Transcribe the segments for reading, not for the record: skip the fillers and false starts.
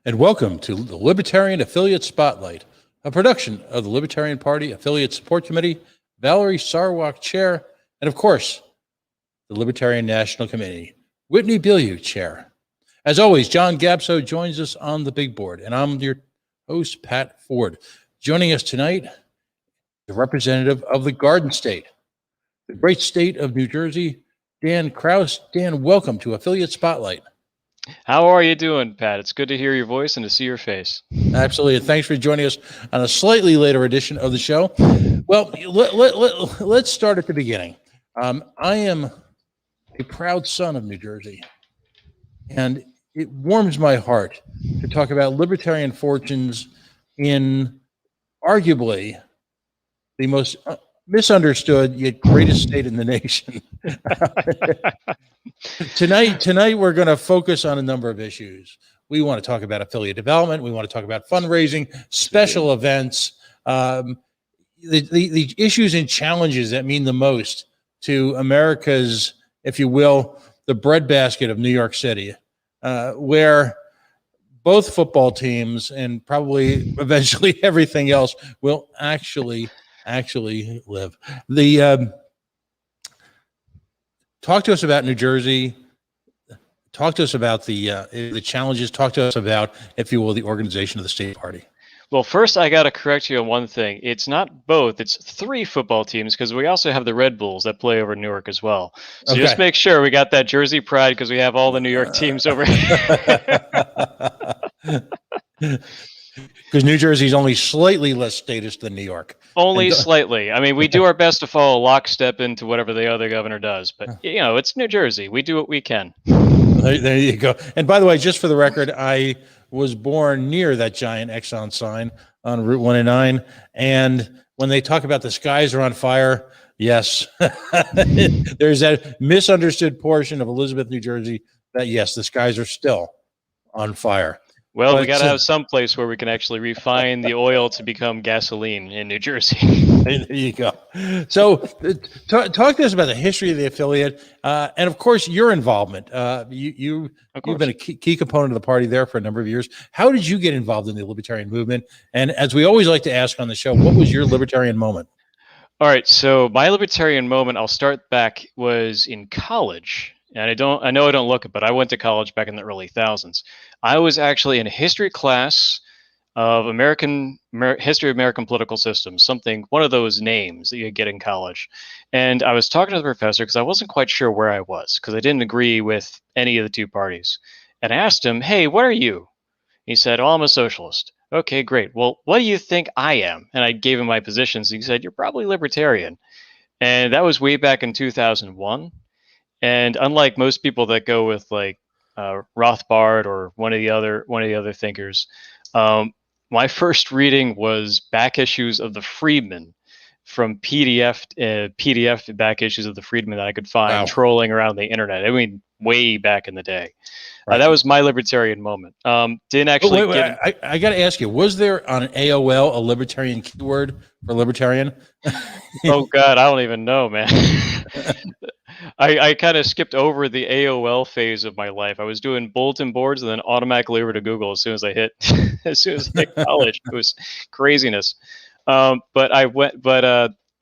and welcome to the Libertarian Affiliate Spotlight, a production of the Libertarian Party Affiliate Support Committee, Valerie Sarwak, Chair, and of course, the Libertarian National Committee, Whitney Bilyeu, Chair. As always, John Gabso joins us on the big board, and I'm your host, Pat Ford. Joining us tonight, the representative of the Garden State, the great state of New Jersey, Dan Krause. Dan, welcome to Affiliate Spotlight. How are you doing, Pat? It's good to hear your voice and to see your face. Absolutely. Thanks for joining us on a slightly later edition of the show. Well, let's start at the beginning. I am a proud son of New Jersey, and it warms my heart to talk about libertarian fortunes in arguably the most misunderstood yet greatest state in the nation. Tonight we're going to focus on a number of issues. We want to talk about affiliate development. We want to talk about fundraising, special events, the issues and challenges that mean the most to America's, if you will, the breadbasket of New York City, where both football teams and probably eventually everything else will actually live. Talk to us about New Jersey. Talk to us about the challenges. Talk to us about, if you will, the organization of the state party. Well, first, I got to correct you on one thing. It's not both. It's 3 football teams, because we also have the Red Bulls that play over in Newark as well. So Just make sure we got that Jersey pride, because we have all the New York teams over here. Because New Jersey's only slightly less statist than New York. Only slightly. I mean, we do our best to follow lockstep into whatever the other governor does. But, it's New Jersey. We do what we can. There you go. And by the way, just for the record, I was born near that giant Exxon sign on Route 109. And when they talk about the skies are on fire, yes, there's that misunderstood portion of Elizabeth, New Jersey, that, yes, the skies are still on fire. Well, we got to have some place where we can actually refine the oil to become gasoline in New Jersey. There you go. So talk to us about the history of the affiliate and, of course, your involvement. You've been a key component of the party there for a number of years. How did you get involved in the libertarian movement? And as we always like to ask on the show, what was your libertarian moment? All right. So my libertarian moment, I'll start back, was in college. And I know I don't look it, but I went to college back in the early thousands. I was actually in a history class of history of American political systems, one of those names that you get in college. And I was talking to the professor because I wasn't quite sure where I was, because I didn't agree with any of the 2 parties. And I asked him, "Hey, what are you?" He said, "Oh, I'm a socialist." Okay, great. Well, what do you think I am? And I gave him my positions. He said, "You're probably libertarian." And that was way back in 2001. And unlike most people that go with like Rothbard or one of the other thinkers, my first reading was back issues of the Freedman, from PDF back issues of the Freedman that I could find trolling around the internet. I mean, way back in the day. Right. That was my libertarian moment. Didn't actually. I got to ask you: was there on AOL a libertarian keyword for libertarian? Oh God, I don't even know, man. I kind of skipped over the AOL phase of my life. I was doing bulletin boards and then automatically over to Google as soon as I hit college. It was craziness. But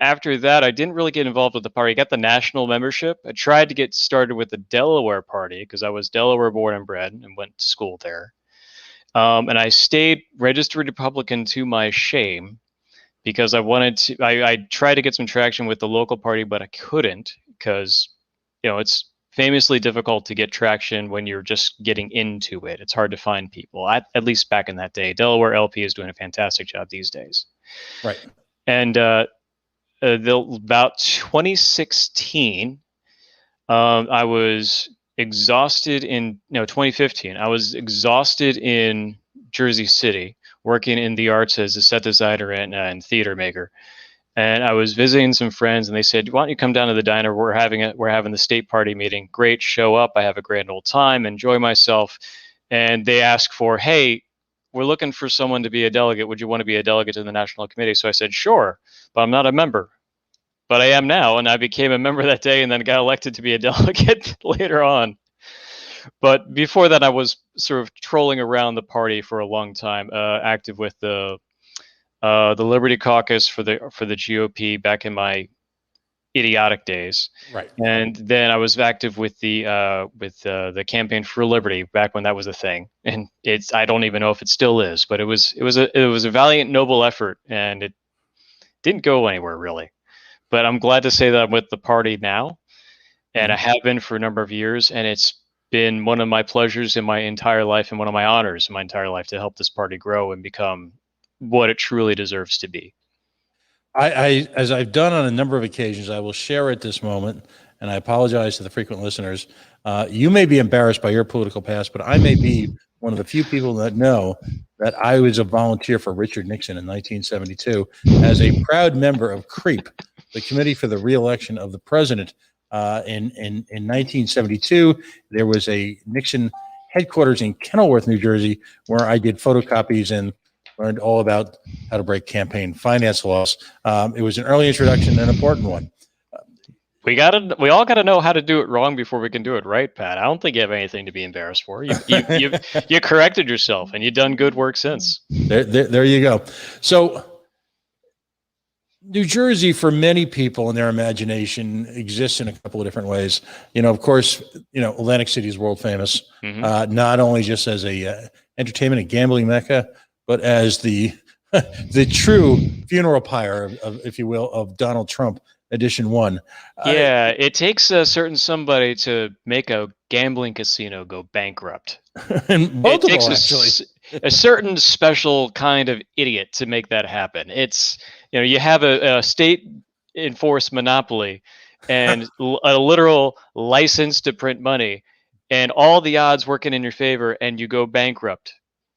after that, I didn't really get involved with the party. I got the national membership. I tried to get started with the Delaware party because I was Delaware born and bred and went to school there. And I stayed registered Republican to my shame, because I tried to get some traction with the local party, but I couldn't, because, it's famously difficult to get traction when you're just getting into it. It's hard to find people, at least back in that day. Delaware LP is doing a fantastic job these days. Right. And about 2016, I was exhausted 2015, I was exhausted in Jersey City, working in the arts as a set designer and theater maker. And I was visiting some friends, and they said, "Why don't you come down to the diner? We're having the state party meeting. Great, show up. I have a grand old time, enjoy myself." And they asked for, "Hey, we're looking for someone to be a delegate. Would you want to be a delegate to the national committee?" So I said, "Sure, but I'm not a member." But I am now, and I became a member that day, and then got elected to be a delegate later on. But before that, I was sort of trolling around the party for a long time, active with the Liberty Caucus for the GOP back in my idiotic days. Right. And then I was active with the Campaign for Liberty back when that was a thing. And I don't even know if it still is, but it was a valiant, noble effort, and it didn't go anywhere really. But I'm glad to say that I'm with the party now, and I have been for a number of years, and it's been one of my pleasures in my entire life and one of my honors in my entire life to help this party grow and become what it truly deserves to be. As I've done on a number of occasions, I will share at this moment, and I apologize to the frequent listeners. You may be embarrassed by your political past, but I may be one of the few people that know that I was a volunteer for Richard Nixon in 1972 as a proud member of CREEP, the Committee for the Reelection of the President. In 1972, there was a Nixon headquarters in Kenilworth, New Jersey, where I did photocopies and learned all about how to break campaign finance laws. It was an early introduction and an important one. We all gotta know how to do it wrong before we can do it right, Pat. I don't think you have anything to be embarrassed for. You corrected yourself, and you've done good work since. There you go. So New Jersey, for many people in their imagination, exists in a couple of different ways. Of course, Atlantic City is world famous, not only just as a entertainment and gambling mecca, but as the true funeral pyre of, if you will, of Donald Trump edition 1. Yeah, it takes a certain somebody to make a gambling casino go bankrupt. And multiple, it takes a certain special kind of idiot to make that happen. It's, you have a state-enforced monopoly and a literal license to print money, and all the odds working in your favor, and you go bankrupt.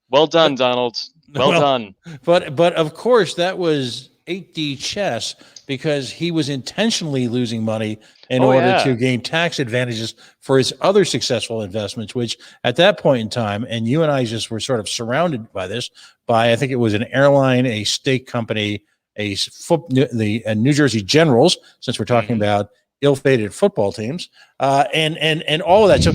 Well done, Donald. Well done. But of course, that was 8D chess, because he was intentionally losing money in order to gain tax advantages for his other successful investments, which at that point in time, and you and I just were sort of surrounded by this, I think it was an airline, a steak company, the New Jersey Generals, since we're talking about ill-fated football teams, and all of that. So,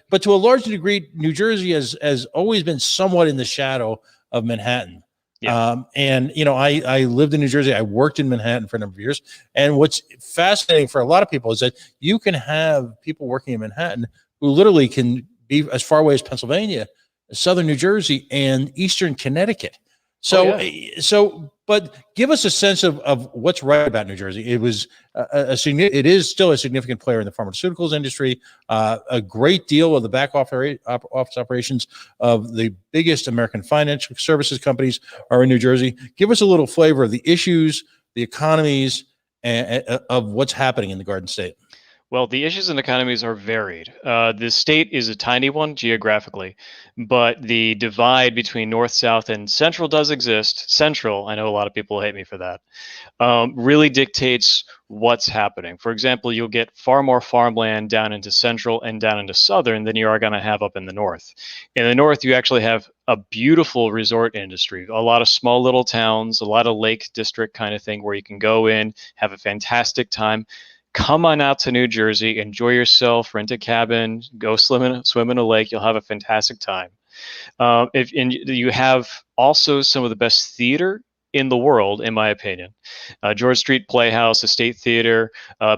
but to a large degree, New Jersey has always been somewhat in the shadow of Manhattan. Yeah. And I lived in New Jersey. I worked in Manhattan for a number of years. And what's fascinating for a lot of people is that you can have people working in Manhattan who literally can be as far away as Pennsylvania, southern New Jersey, and eastern Connecticut. So, but give us a sense of what's right about New Jersey. It was it is still a significant player in the pharmaceuticals industry. A great deal of the back office operations of the biggest American financial services companies are in New Jersey. Give us a little flavor of the issues, the economies, of what's happening in the Garden State. Well, the issues and economies are varied. The state is a tiny one geographically, but the divide between north, south, and central does exist. Central, I know a lot of people hate me for that, really dictates what's happening. For example, you'll get far more farmland down into central and down into southern than you are going to have up in the north. In the north, you actually have a beautiful resort industry, a lot of small little towns, a lot of lake district kind of thing where you can go in, have a fantastic time. Come on out to New Jersey, enjoy yourself, rent a cabin, go swim in a lake. You'll have a fantastic time. You have also some of the best theater in the world, in my opinion. George Street Playhouse, the State Theater,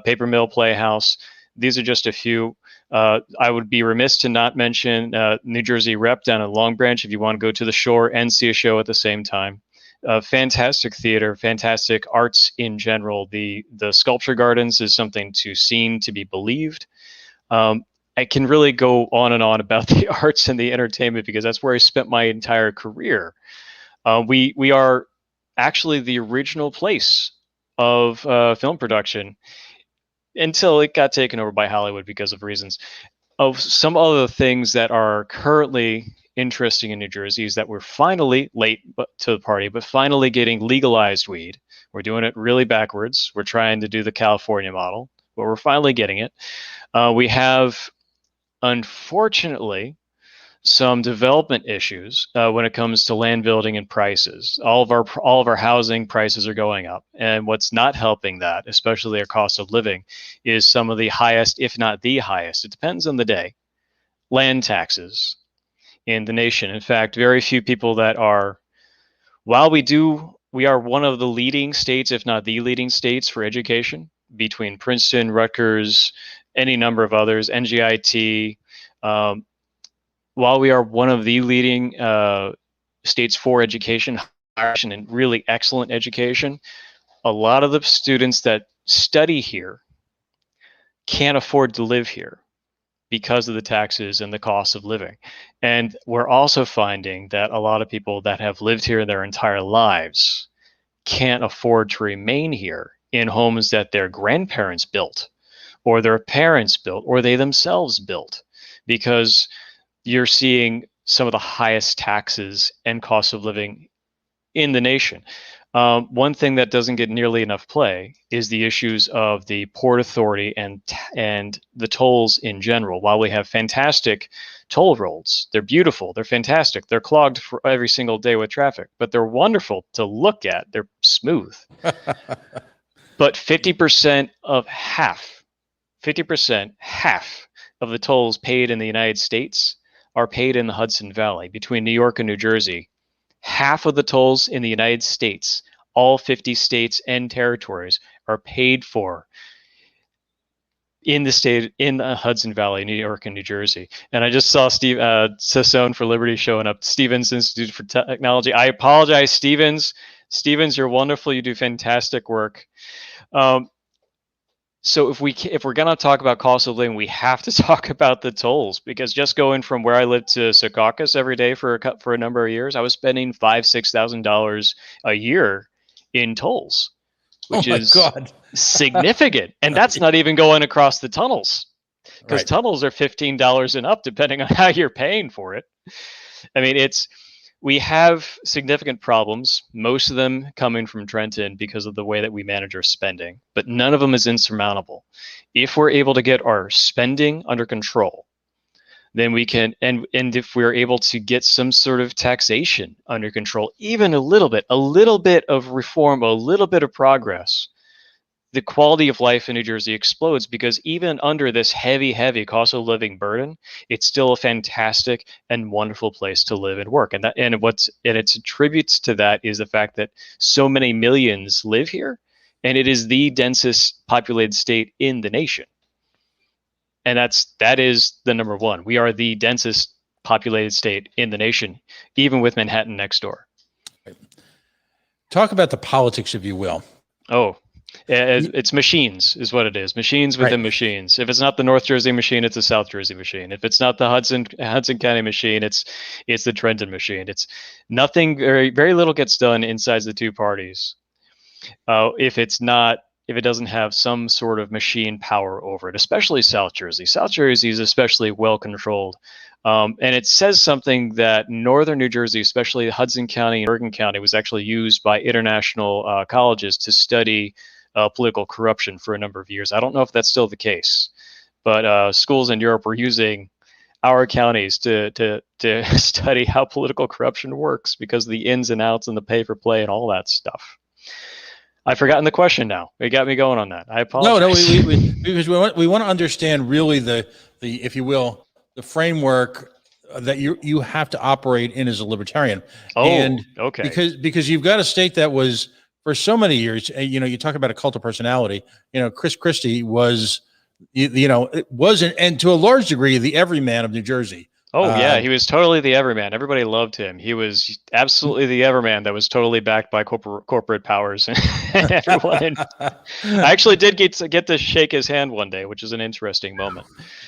Paper Mill Playhouse. These are just a few. I would be remiss to not mention New Jersey Rep down in Long Branch if you want to go to the shore and see a show at the same time. Fantastic theater, fantastic arts in general. The sculpture gardens is something to seen to be believed. I can really go on and on about the arts and the entertainment because that's where I spent my entire career. We are actually the original place of film production until it got taken over by Hollywood because of reasons. Of some other things that are currently interesting in New Jersey is that we're finally late to the party, but finally getting legalized weed. We're doing it really backwards. We're trying to do the California model, but we're finally getting it. We have, unfortunately, some development issues when it comes to land building and prices. All of our housing prices are going up, and what's not helping that, especially our cost of living, is some of the highest, if not the highest, it depends on the day, land taxes. in the nation. In fact, very few people that are, while we are one of the leading states, if not the leading states for education, between Princeton, Rutgers, any number of others, NJIT. While we are one of the leading states for education, and really excellent education, a lot of the students that study here can't afford to live here because of the taxes and the cost of living. And we're also finding that a lot of people that have lived here their entire lives can't afford to remain here in homes that their grandparents built, or their parents built, or they themselves built, because you're seeing some of the highest taxes and cost of living in the nation. One thing that doesn't get nearly enough play is the issues of the Port Authority and the tolls in general. While we have fantastic toll roads, they're beautiful, they're fantastic, they're clogged for every single day with traffic, but they're wonderful to look at, they're smooth. But 50% of the tolls paid in the United States are paid in the Hudson Valley between New York and New Jersey. Half of the tolls in the United States, all 50 states and territories, are paid for in the Hudson Valley, New York and New Jersey. And I just saw Steve Sassone for Liberty showing up, Stevens Institute for Technology. I apologize, Stevens. Stevens, you're wonderful. You do fantastic work. So if we're gonna talk about cost of living, we have to talk about the tolls, because just going from where I lived to Secaucus every day for a number of years, I was spending $5,000-6,000 a year in tolls, which is significant. And that's not even going across the tunnels, because tunnels are $15 and up, depending on how you're paying for it. I mean, we have significant problems, most of them coming from Trenton because of the way that we manage our spending, but none of them is insurmountable. If we're able to get our spending under control, then we can, and if we're able to get some sort of taxation under control, even a little bit of reform, a little bit of progress, the quality of life in New Jersey explodes, because even under this heavy cost of living burden, it's still a fantastic and wonderful place to live and work. And its attributes to that is the fact that so many millions live here, and it is the densest populated state in the nation. And that is the number one. We are the densest populated state in the nation, even with Manhattan next door. Talk about the politics, if you will. Oh, it's machines is what it is. Machines within machines. If it's not the North Jersey machine, it's a South Jersey machine. If it's not the Hudson County machine, it's the Trenton machine. It's nothing. Very little gets done inside the two parties. If it doesn't have some sort of machine power over it, especially South Jersey. South Jersey is especially well controlled. And it says something that Northern New Jersey, especially Hudson County and Bergen County, was actually used by international colleges to study political corruption for a number of years. I don't know if that's still the case, but schools in Europe were using our counties to study how political corruption works, because of the ins and outs and the pay for play and all that stuff. I've forgotten the question now. It got me going on that. I apologize. No, because we want to understand really the if you will, the framework that you have to operate in as a libertarian. Oh, and okay. Because you've got a state that was, for so many years, you talk about a cult of personality. Chris Christie was, it wasn't, and to a large degree, the everyman of New Jersey. Oh, yeah, he was totally the everyman. Everybody loved him. He was absolutely the everyman that was totally backed by corporate powers. Everyone. I actually did get to shake his hand one day, which is an interesting moment.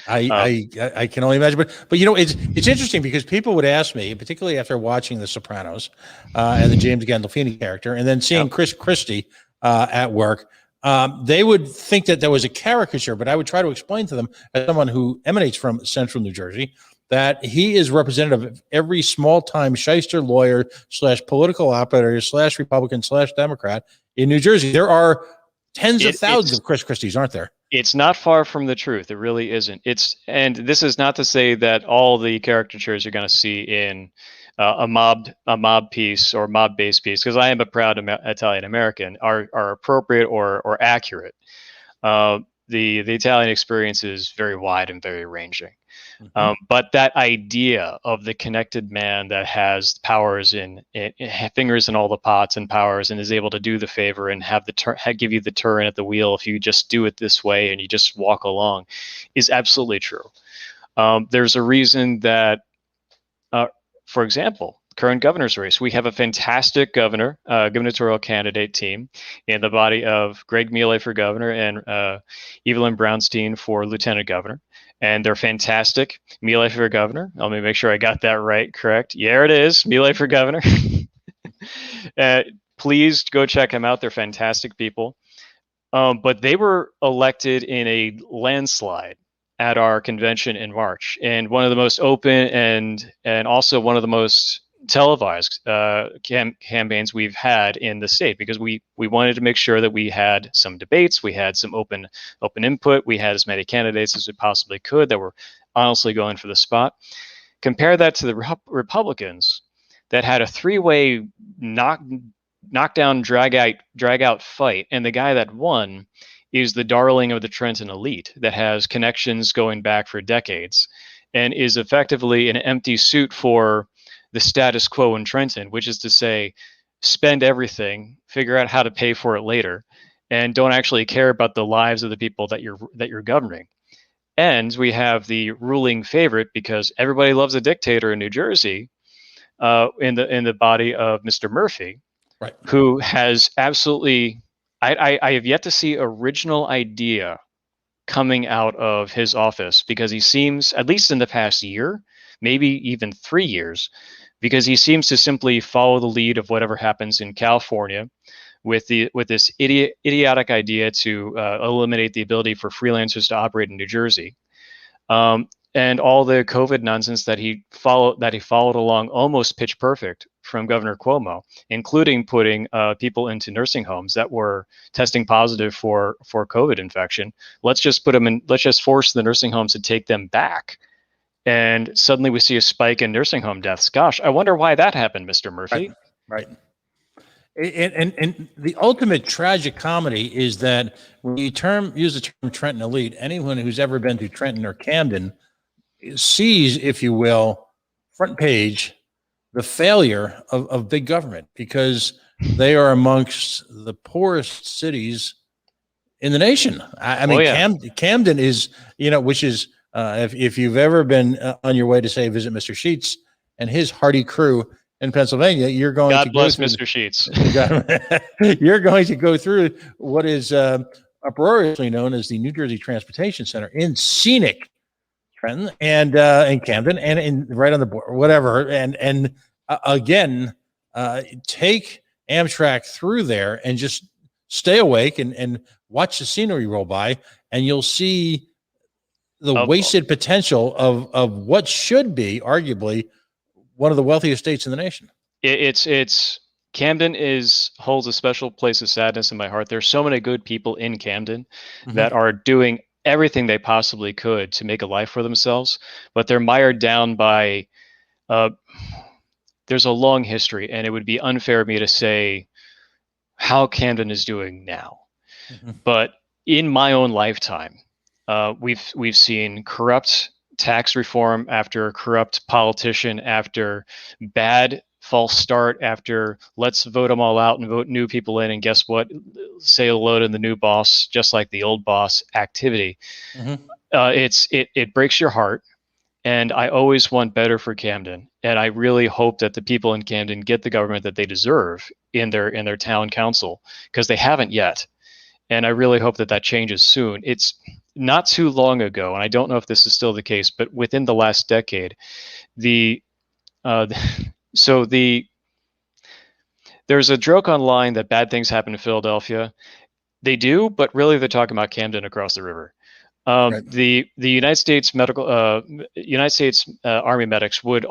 I can only imagine, but it's interesting, because people would ask me, particularly after watching The Sopranos and the James Gandolfini character, and then seeing Chris Christie at work. They would think that there was a caricature, but I would try to explain to them, as someone who emanates from central New Jersey, that he is representative of every small-time shyster lawyer / political operator / Republican / Democrat in New Jersey. There are tens of thousands of Chris Christies, aren't there? It's not far from the truth. It really isn't. And this is not to say that all the caricatures you're going to see in a mob piece or mob-based piece, because I am a proud Italian American, are appropriate or accurate. The Italian experience is very wide and very ranging. But that idea of the connected man that has powers in fingers in all the pots and powers and is able to do the favor and have give you the turn at the wheel if you just do it this way and you just walk along is absolutely true. There's a reason that, for example, current governor's race, we have a fantastic gubernatorial candidate team in the body of Greg Millet for governor and Evelyn Brownstein for lieutenant governor. And they're fantastic. Millet for governor. Let me make sure I got that right, correct? Yeah, it is. Millet for governor. Please go check them out. They're fantastic people. But they were elected in a landslide at our convention in March. And one of the most open and also one of the most televised campaigns we've had in the state, because we wanted to make sure that we had some debates, we had some open input, we had as many candidates as we possibly could that were honestly going for the spot. Compare that to the Republicans that had a three-way knockdown drag out fight, and the guy that won is the darling of the Trenton elite that has connections going back for decades and is effectively an empty suit for the status quo in Trenton, which is to say, spend everything, figure out how to pay for it later, and don't actually care about the lives of the people that you're governing. And we have the ruling favorite, because everybody loves a dictator in New Jersey, in the body of Mr. Murphy, right, who has absolutely, I have yet to see original idea coming out of his office, because he seems, at least in the past year, maybe even 3 years, because he seems to simply follow the lead of whatever happens in California with this idiotic idea to eliminate the ability for freelancers to operate in New Jersey, and all the COVID nonsense that he followed along almost pitch perfect from Governor Cuomo, including putting people into nursing homes that were testing positive for COVID infection. Let's just force the nursing homes to take them back. And suddenly we see a spike in nursing home deaths. Gosh, I wonder why that happened, Mr. Murphy. Right. And the ultimate tragic comedy is that when you use the term Trenton elite, anyone who's ever been to Trenton or Camden sees, if you will, front page, the failure of big government, because they are amongst the poorest cities in the nation. I mean, Camden is, which is, if you've ever been on your way to, say, visit Mr. Sheets and his hearty crew in Pennsylvania, you're going God to bless go through Mr. Sheets. You're going to go through what is uproariously known as the New Jersey Transportation Center in scenic Trenton and in Camden and right on the border, whatever. And again, take Amtrak through there and just stay awake and watch the scenery roll by, and you'll see the wasted potential of what should be arguably one of the wealthiest states in the nation. It's Camden holds a special place of sadness in my heart. There's so many good people in Camden that are doing everything they possibly could to make a life for themselves, but they're mired down by there's a long history, and it would be unfair of me to say how Camden is doing now. But in my own lifetime, we've seen corrupt tax reform after corrupt politician after bad false start after let's vote them all out and vote new people in, and guess what, say hello to the new boss just like the old boss activity. It breaks your heart, and I always want better for Camden, and I really hope that the people in Camden get the government that they deserve in their town council, because they haven't yet. And I really hope that changes soon. It's not too long ago, and I don't know if this is still the case, but within the last decade, there's a joke online that bad things happen in Philadelphia. They do, but really they're talking about Camden across the river. Right. The United States Army medics would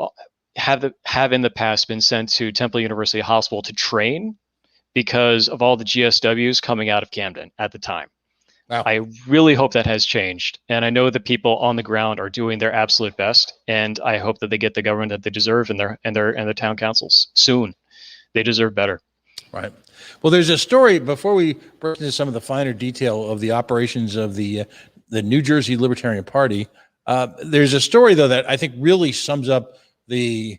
have in the past been sent to Temple University Hospital to train because of all the GSWs coming out of Camden at the time. Wow. I really hope that has changed. And I know the people on the ground are doing their absolute best. And I hope that they get the government that they deserve in their town councils soon. They deserve better. Right. Well, there's a story, before we break into some of the finer detail of the operations of the New Jersey Libertarian Party, There's a story, though, that I think really sums up the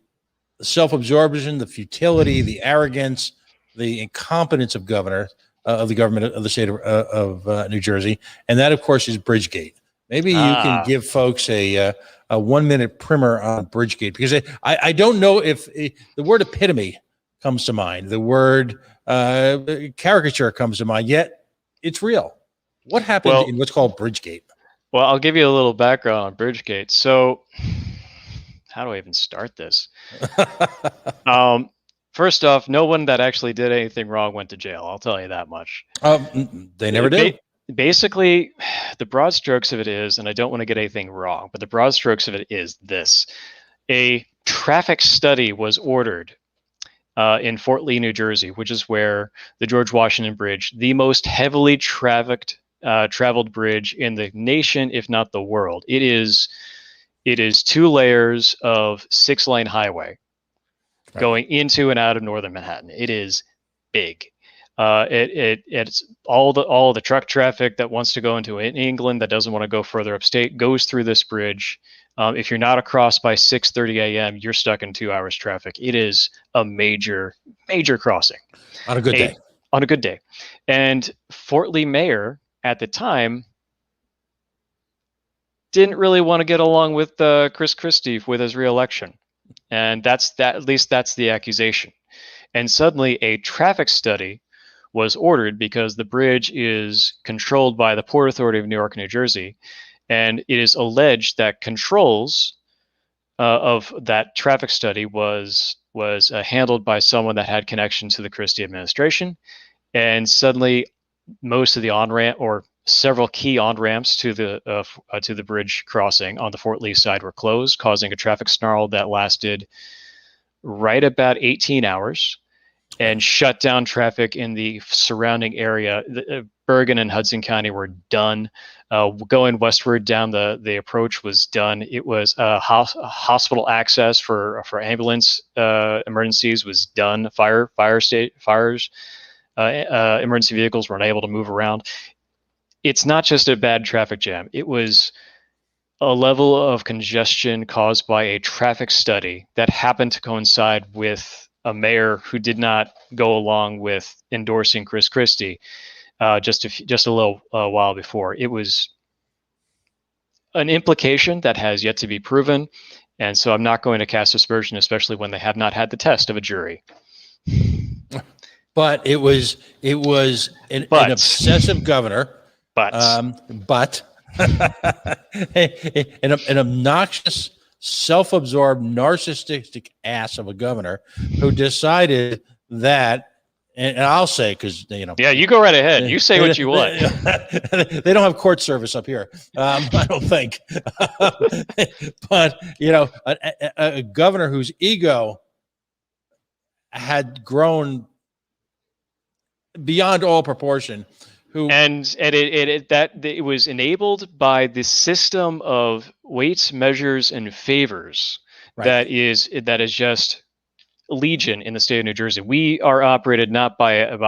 self-absorption, the futility, the arrogance, the incompetence of the government of the state of New Jersey, and that, of course, is Bridgegate. Maybe you can give folks a 1-minute primer on Bridgegate, because I don't know if the word epitome comes to mind, the word caricature comes to mind, yet it's real. What happened in what's called Bridgegate? Well, I'll give you a little background on Bridgegate. So, how do I even start this? First off, no one that actually did anything wrong went to jail. I'll tell you that much. They never do. Basically, the broad strokes of it is, and I don't want to get anything wrong, but the broad strokes of it is this. A traffic study was ordered in Fort Lee, New Jersey, which is where the George Washington Bridge, the most heavily traveled bridge in the nation, if not the world. It is 2 layers of 6-lane highway going into and out of northern Manhattan. It is big. It's all the truck traffic that wants to go into England, that doesn't want to go further upstate, goes through this bridge. If you're not across by 6:30 a.m., you're stuck in 2 hours traffic. It is a major crossing On a good day. On a good day. And Fort Lee mayor at the time didn't really want to get along with Chris Christie with his reelection. And at least that's the accusation. And suddenly a traffic study was ordered, because the bridge is controlled by the Port Authority of New York and New Jersey. And it is alleged that controls of that traffic study was handled by someone that had connection to the Christie administration. And suddenly most of the on-ramp, or several key on-ramps to the bridge crossing on the Fort Lee side, were closed, causing a traffic snarl that lasted right about 18 hours and shut down traffic in the surrounding area. Bergen and Hudson County were done. Going westward down the approach was done. It was hospital access for ambulance emergencies was done. Emergency vehicles were unable to move around. It's not just a bad traffic jam. It was a level of congestion caused by a traffic study that happened to coincide with a mayor who did not go along with endorsing Chris Christie just a little while before. It was an implication that has yet to be proven, and so I'm not going to cast aspersion, especially when they have not had the test of a jury. But it was an obsessive governor. But an obnoxious, self-absorbed, narcissistic ass of a governor who decided that, and I'll say, because yeah, you go right ahead. You say what you want. They don't have court service up here, I don't think. But a governor whose ego had grown beyond all proportion. It was enabled by the system of weights, measures, and favors that is just legion in the state of New Jersey. We are operated not by a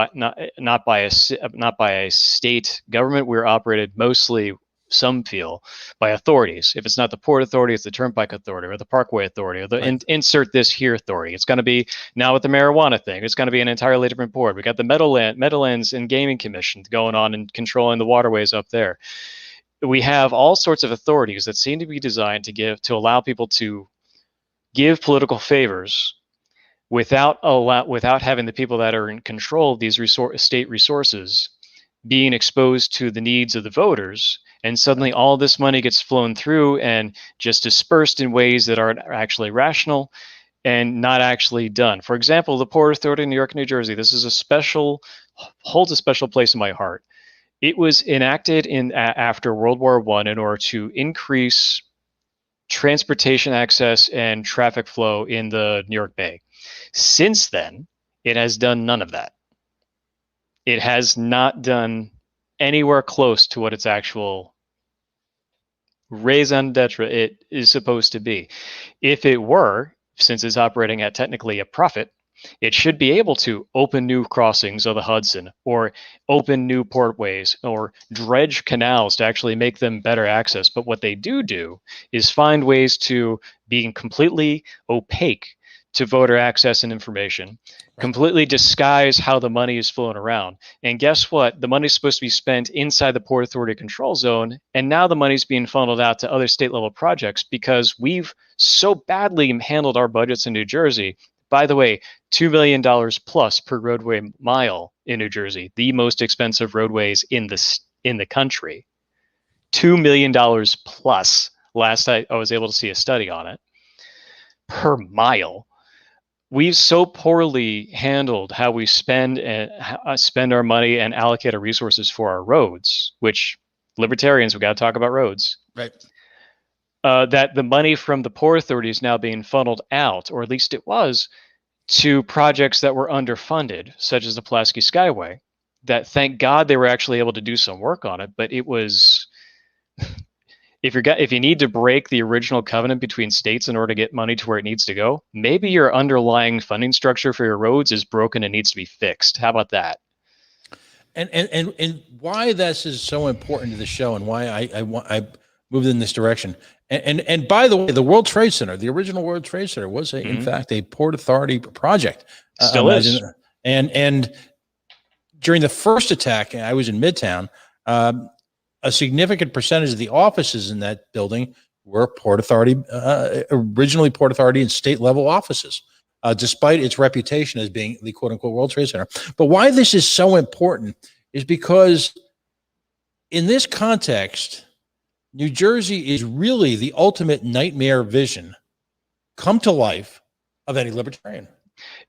state government. We're operated mostly, some feel, by authorities. If it's not the Port Authority, it's the Turnpike Authority or the Parkway Authority or the insert this here authority. It's going to be, now with the marijuana thing, it's going to be an entirely different board. We got the Meadowlands and Gaming Commission going on and controlling the waterways up there. We have all sorts of authorities that seem to be designed to allow people to give political favors without having the people that are in control of these state resources being exposed to the needs of the voters. And suddenly all this money gets flown through and just dispersed in ways that aren't actually rational and not actually done. For example, the Port Authority of New York and New Jersey, this is holds a special place in my heart. It was enacted after World War I in order to increase transportation access and traffic flow in the New York Bay. Since then, it has done none of that. It has not done anywhere close to what its actual raison d'etre it is supposed to be. If it were, since it's operating at technically a profit, It should be able to open new crossings of the Hudson, or open new portways, or dredge canals to actually make them better access. But what they do is find ways to being completely opaque to voter access and information, completely disguise how the money is flowing around. And guess what? The money's supposed to be spent inside the Port Authority control zone, and now the money's being funneled out to other state level projects because we've so badly handled our budgets in New Jersey. By the way, $2 million plus per roadway mile in New Jersey, the most expensive roadways in the country. $2 million plus. Last I was able to see a study on it per mile. We've so poorly handled how we spend our money and allocate our resources for our roads, which libertarians, we got to talk about roads. Right. That the money from the Port Authority is now being funneled out, or at least it was, to projects that were underfunded, such as the Pulaski Skyway, that thank God they were actually able to do some work on it, but it was... If you need to break the original covenant between states in order to get money to where it needs to go, maybe your underlying funding structure for your roads is broken and needs to be fixed. How about that? And why this is so important to the show, and why I moved in this direction. And by the way, the World Trade Center, the original World Trade Center, was in fact a Port Authority project. Still is. And during the first attack, I was in Midtown. A significant percentage of the offices in that building were Port Authority, originally Port Authority and state level offices, despite its reputation as being the quote unquote World Trade Center. But why this is so important is because in this context, New Jersey is really the ultimate nightmare vision come to life of any libertarian.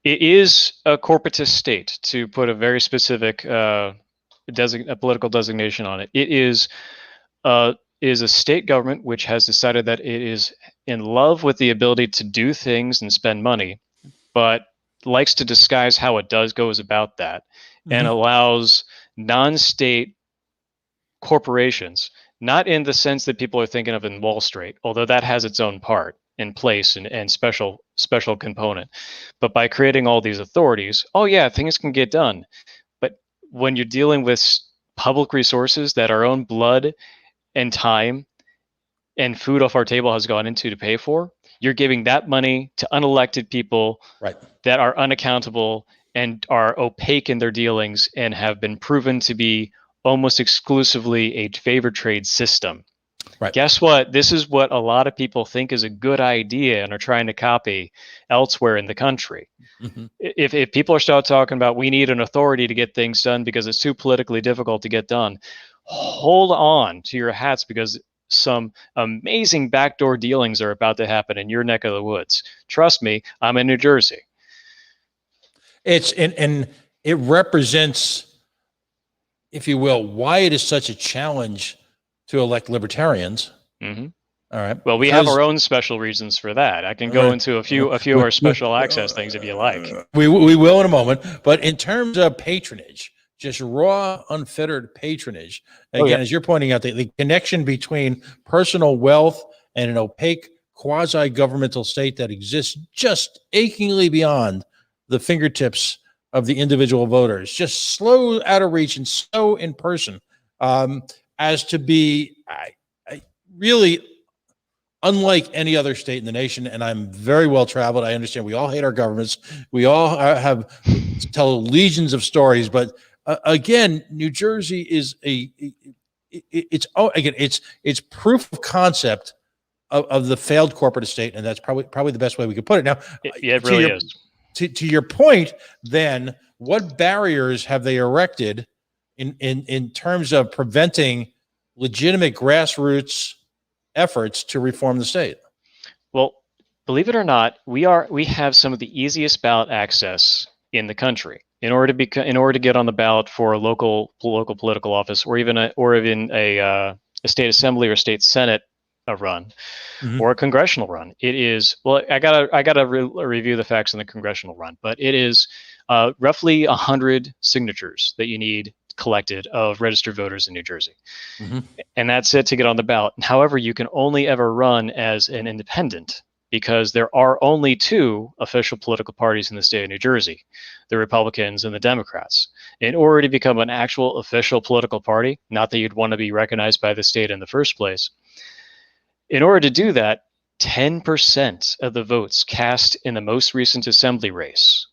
It is a corporatist state, to put a very specific a political designation on it. It is a state government which has decided that it is in love with the ability to do things and spend money, but likes to disguise how it goes about that, and allows non-state corporations, not in the sense that people are thinking of in Wall Street, although that has its own part in place and special component, but by creating all these authorities, oh yeah, things can get done. When you're dealing with public resources that our own blood and time and food off our table has gone into to pay for, you're giving that money to unelected people that are unaccountable and are opaque in their dealings and have been proven to be almost exclusively a favor trade system. Guess what? This is what a lot of people think is a good idea and are trying to copy elsewhere in the country. If people are start talking about we need an authority to get things done because it's too politically difficult to get done, hold on to your hats, because some amazing backdoor dealings are about to happen in your neck of the woods. Trust me, I'm in New Jersey. And it represents, if you will, why it is such a challenge to elect libertarians. All right. Well, we have our own special reasons for that. I can go into a few of our special access things if you like. We will in a moment. But in terms of patronage, just raw, unfettered patronage, again, as you're pointing out, the connection between personal wealth and an opaque quasi-governmental state that exists just achingly beyond the fingertips of the individual voters, just slow out of reach and so in person, as to be really unlike any other state in the nation. And I'm very well traveled. I understand we all hate our governments. We all have tell legions of stories, but again, New Jersey is it's proof of concept of the failed corporate estate, and that's probably the best way we could put it. Now, it really is. To your point, then, what barriers have they erected in terms of preventing legitimate grassroots efforts to reform the state? Well, believe it or not, we have some of the easiest ballot access in the country. In order to get on the ballot for a local political office, or even a state assembly or state senate run, or a congressional run, it is, well, I gotta review the facts on the congressional run, but it is roughly 100 signatures that you need collected of registered voters in New Jersey. And that's it to get on the ballot. However, you can only ever run as an independent because there are only two official political parties in the state of New Jersey, the Republicans and the Democrats. In order to become an actual official political party, not that you'd want to be recognized by the state in the first place, in order to do that, 10% of the votes cast in the most recent assembly race,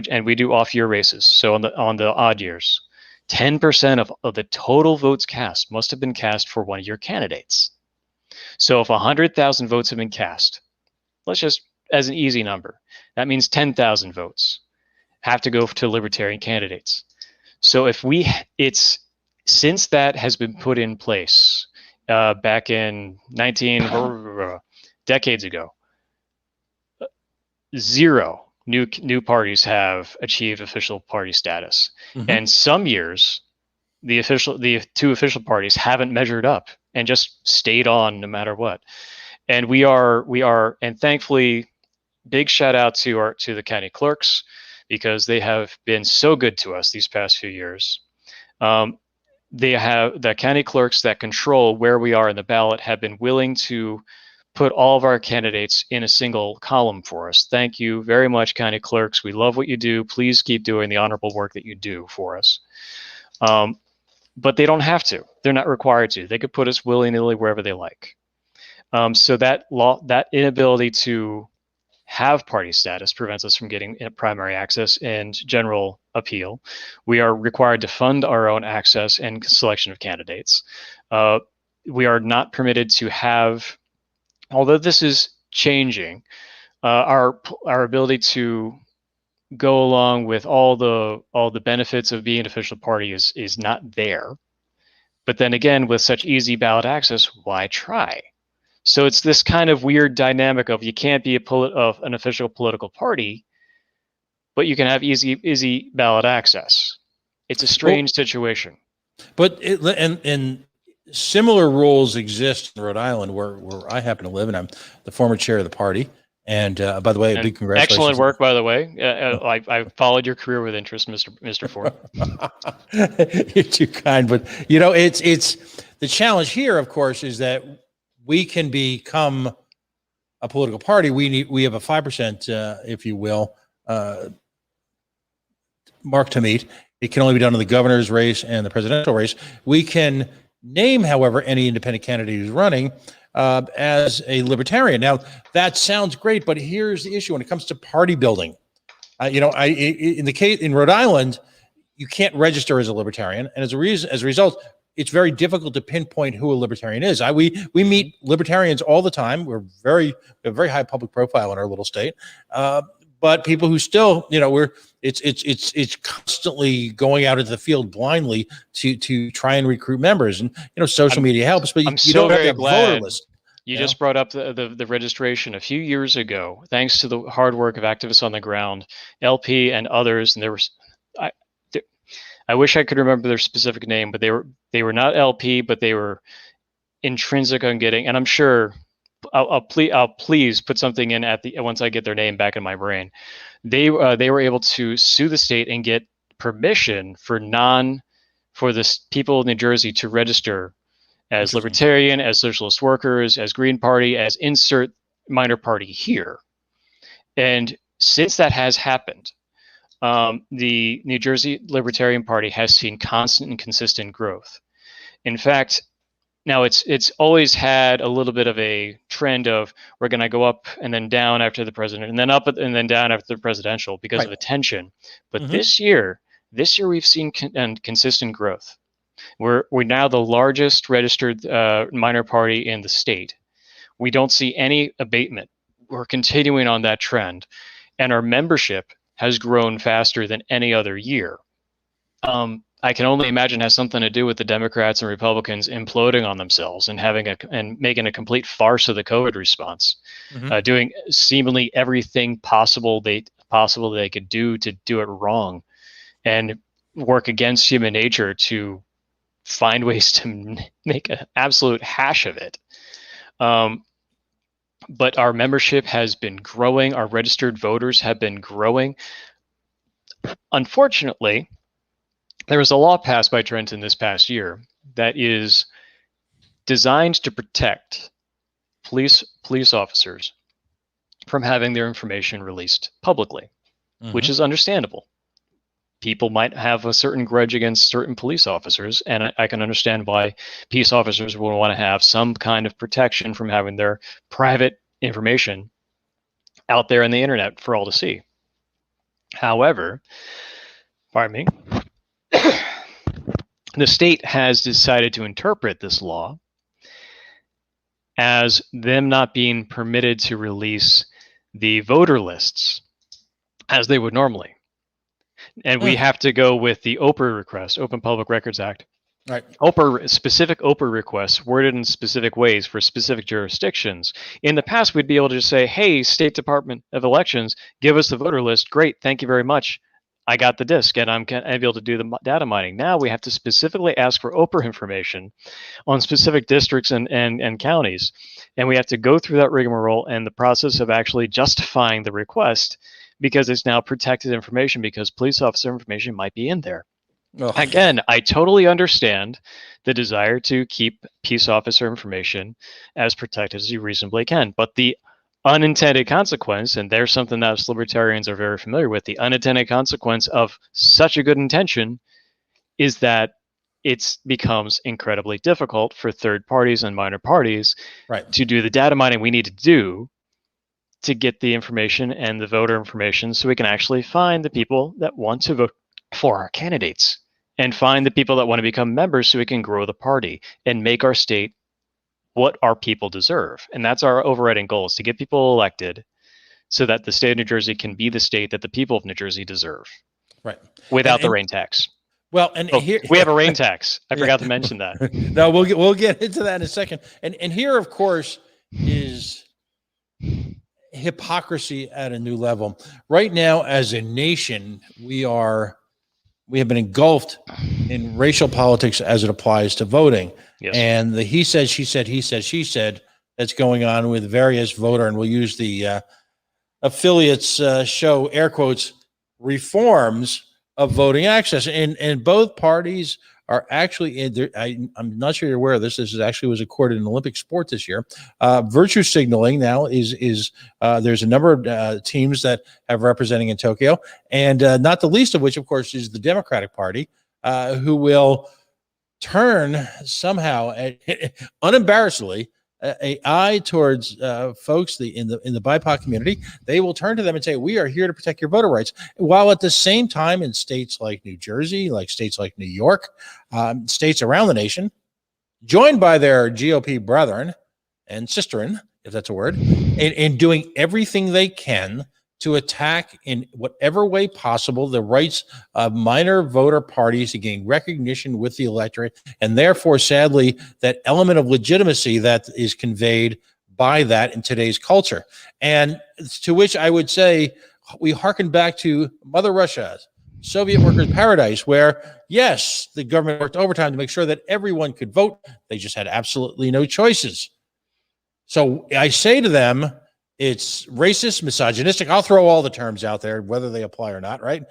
and we do off-year races, so on the odd years, 10% of the total votes cast must have been cast for one of your candidates. So if 100,000 votes have been cast, let's just, as an easy number, that means 10,000 votes have to go to Libertarian candidates. So since that has been put in place back in decades ago, zero new parties have achieved official party status. Mm-hmm. And some years, the two official parties haven't measured up and just stayed on no matter what. And we are, and thankfully, big shout out to the county clerks, because they have been so good to us these past few years. They have the county clerks that control where we are in the ballot have been willing to put all of our candidates in a single column for us. Thank you very much, county clerks. We love what you do. Please keep doing the honorable work that you do for us. But they don't have to. They're not required to. They could put us willy-nilly wherever they like. So that inability to have party status prevents us from getting primary access and general appeal. We are required to fund our own access and selection of candidates. We are not permitted to have, although this is changing, our ability to go along with all the benefits of being an official party is not there. But then again, with such easy ballot access, why try? So it's this kind of weird dynamic of you can't be of an official political party, but you can have easy ballot access. It's a strange situation. But and similar rules exist in Rhode Island, where I happen to live, and I'm the former chair of the party. And by the way, a big congratulations! Excellent work, by the way. I followed your career with interest, Mr. Ford. You're too kind, but it's the challenge here, of course, is that we can become a political party. We have a 5%, if you will, mark to meet. It can only be done in the governor's race and the presidential race. We can name, however, any independent candidate who's running as a libertarian. Now, that sounds great, but here's the issue when it comes to party building. In Rhode Island, you can't register as a libertarian, and as a result, it's very difficult to pinpoint who a libertarian is. We meet libertarians all the time. We have a very high public profile in our little state, but people who still, it's constantly going out into the field blindly to try and recruit members. And social media helps, but you don't have a voter list. You just brought up the registration a few years ago, thanks to the hard work of activists on the ground, LP and others, and there was. I wish I could remember their specific name, but they were not LP, but they were intrinsic on getting. And I'm sure I'll please put something in once I get their name back in my brain. They were able to sue the state and get permission for the people in New Jersey to register as libertarian, as socialist workers, as Green Party, as insert minor party here. And since that has happened, the New Jersey Libertarian Party has seen constant and consistent growth. In fact, now it's always had a little bit of a trend of we're going to go up and then down after the president, and then up and then down after the presidential because of attention. But this year we've seen consistent growth. We're now the largest registered minor party in the state. We don't see any abatement. We're continuing on that trend, and our membership has grown faster than any other year. I can only imagine has something to do with the Democrats and Republicans imploding on themselves and making a complete farce of the COVID response, doing seemingly everything possible they could do to do it wrong, and work against human nature to find ways to make an absolute hash of it. But our membership has been growing. Our registered voters have been growing. Unfortunately, there was a law passed by Trenton this past year that is designed to protect police officers from having their information released publicly, which Mhm. is understandable. People might have a certain grudge against certain police officers, and I can understand why peace officers will want to have some kind of protection from having their private information out there on the internet for all to see. However, pardon me, the state has decided to interpret this law as them not being permitted to release the voter lists as they would normally. And we have to go with the OPR request, Open Public Records Act. Right. Specific OPR requests worded in specific ways for specific jurisdictions. In the past, we'd be able to just say, hey, State Department of Elections, give us the voter list. Great, thank you very much. I got the disk and I'm able to do the data mining. Now we have to specifically ask for OPR information on specific districts and counties. And we have to go through that rigmarole and the process of actually justifying the request, because it's now protected information, because police officer information might be in there. Oh. Again, I totally understand the desire to keep peace officer information as protected as you reasonably can, but the unintended consequence, and there's something that us libertarians are very familiar with, the unintended consequence of such a good intention is that it becomes incredibly difficult for third parties and minor parties to do the data mining we need to do to get the information and the voter information so we can actually find the people that want to vote for our candidates and find the people that want to become members so we can grow the party and make our state what our people deserve. And that's our overriding goal, is to get people elected so that the state of New Jersey can be the state that the people of New Jersey deserve. Right. Without the rain tax. Well, and here we have a rain tax. I forgot to mention that. No, we'll get into that in a second. And here, of course, is hypocrisy at a new level. Right now, as a nation, we have been engulfed in racial politics as it applies to voting. Yes. And the he said, she said, he said, she said that's going on with various voter, and we'll use the affiliates show air quotes, reforms of voting access. And both parties are actually in there. I'm not sure you're aware of this. This actually was accorded in Olympic sport this year. Virtue signaling now is there's a number of teams that have representing in Tokyo, and not the least of which, of course, is the Democratic Party, who will turn somehow, unembarrassedly, a eye towards folks in the BIPOC community. They will turn to them and say, we are here to protect your voter rights. While at the same time, in states like New Jersey, like states like New York, states around the nation, joined by their GOP brethren and sisterin, if that's a word, in doing everything they can to attack in whatever way possible the rights of minor voter parties to gain recognition with the electorate, and therefore, sadly, that element of legitimacy that is conveyed by that in today's culture. And to which I would say we hearken back to Mother Russia's Soviet workers' paradise, where, yes, the government worked overtime to make sure that everyone could vote. They just had absolutely no choices. So I say to them, it's racist, misogynistic. I'll throw all the terms out there, whether they apply or not, right?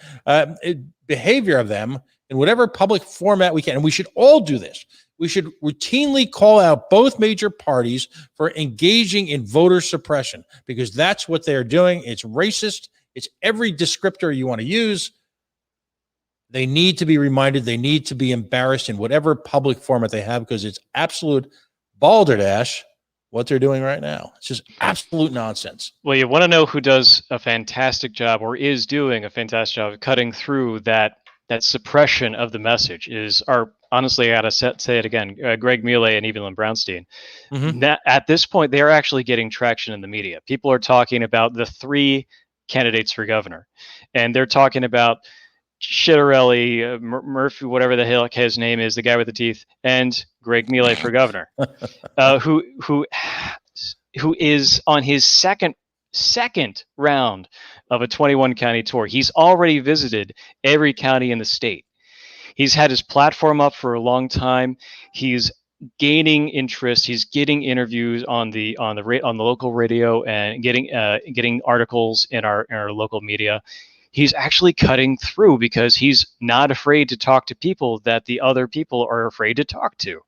Behavior of them in whatever public format we can. And we should all do this. We should routinely call out both major parties for engaging in voter suppression, because that's what they're doing. It's racist. It's every descriptor you want to use. They need to be reminded. They need to be embarrassed in whatever public format they have, because it's absolute balderdash what they're doing right now. It's just absolute nonsense. Well, you want to know who does a fantastic job, or is doing a fantastic job of cutting through that suppression of the message, is honestly, I got to say it again, Greg Millet and Evelyn Brownstein. Mm-hmm. At this point, they're actually getting traction in the media. People are talking about the 3 candidates for governor, and they're talking about Shitterelli, Murphy, whatever the hell his name is, the guy with the teeth, and Greg Millet for governor, who is on his second round of a 21 county tour. He's already visited every county in the state. He's had his platform up for a long time. He's gaining interest. He's getting interviews on the local radio and getting articles in our local media. He's actually cutting through because he's not afraid to talk to people that the other people are afraid to talk to.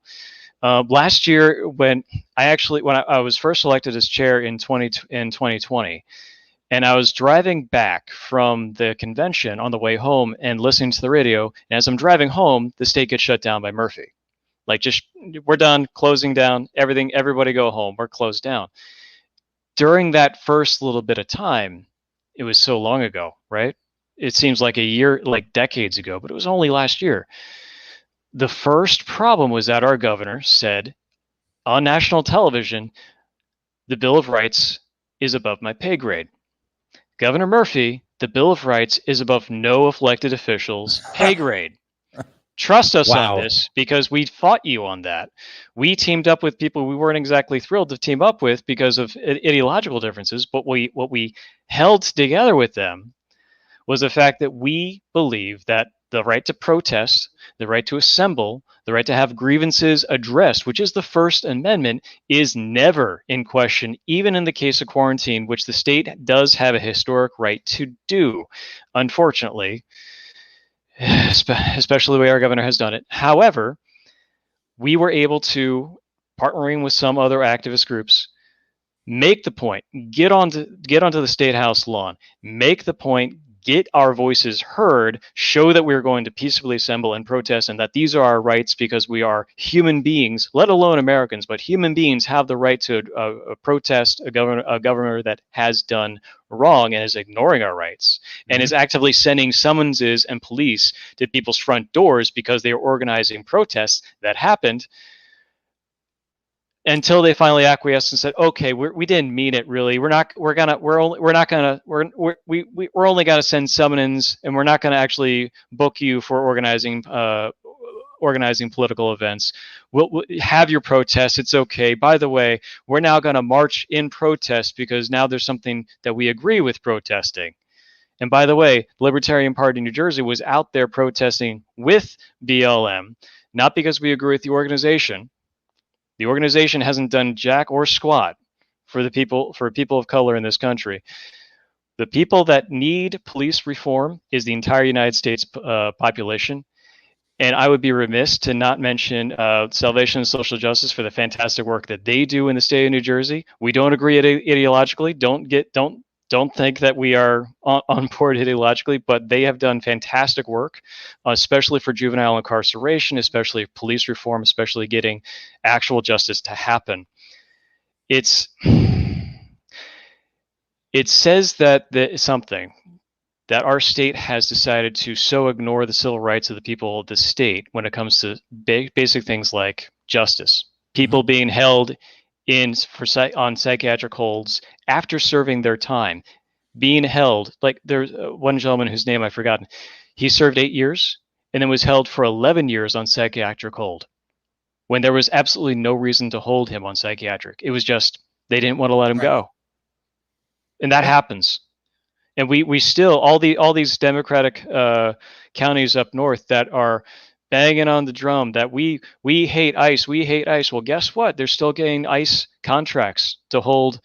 Last year, when I was first elected as chair in 2020, and I was driving back from the convention on the way home and listening to the radio, and as I'm driving home, the state gets shut down by Murphy. Like, just, we're done, closing down, everything, everybody go home, we're closed down. During that first little bit of time, it was so long ago, right? It seems like a year, like decades ago, but it was only last year. The first problem was that our governor said on national television, the Bill of Rights is above my pay grade. Governor Murphy, the Bill of Rights is above no elected official's pay grade. Trust us on this, because we fought you on that. We teamed up with people we weren't exactly thrilled to team up with because of ideological differences, but what we held together with them was the fact that we believe that the right to protest, the right to assemble, the right to have grievances addressed, which is the First Amendment, is never in question, even in the case of quarantine, which the state does have a historic right to do, unfortunately, especially the way our governor has done it. However, we were able to, partnering with some other activist groups, make the point, get onto the State House lawn, make the point, get our voices heard, show that we're going to peacefully assemble and protest, and that these are our rights because we are human beings, let alone Americans, but human beings have the right to protest a governor that has done wrong and is ignoring our rights, and is actively sending summonses and police to people's front doors because they are organizing protests that happened, until they finally acquiesced and said, "Okay, we didn't mean it really. We're only gonna send summons, and we're not gonna actually book you for organizing political events. We'll have your protest. It's okay. By the way, we're now gonna march in protest because now there's something that we agree with protesting." And by the way, the Libertarian Party in New Jersey was out there protesting with BLM, not because we agree with the organization. The organization hasn't done jack or squat for people of color in this country. The people that need police reform is the entire United States population. And I would be remiss to not mention Salvation and Social Justice for the fantastic work that they do in the state of New Jersey. We don't agree ideologically. Don't think that we are on board ideologically, but they have done fantastic work, especially for juvenile incarceration, especially police reform, especially getting actual justice to happen. It says that something that our state has decided to so ignore the civil rights of the people of the state when it comes to basic things like justice, people being held on psychiatric holds after serving their time, being held, like there's one gentleman whose name I've forgotten. He served 8 years and then was held for 11 years on psychiatric hold when there was absolutely no reason to hold him on psychiatric. It was just, they didn't want to let him go. And that happens. And we still, all these Democratic counties up north that are banging on the drum that we hate ICE, we hate ICE. Well, guess what? They're still getting ICE contracts to hold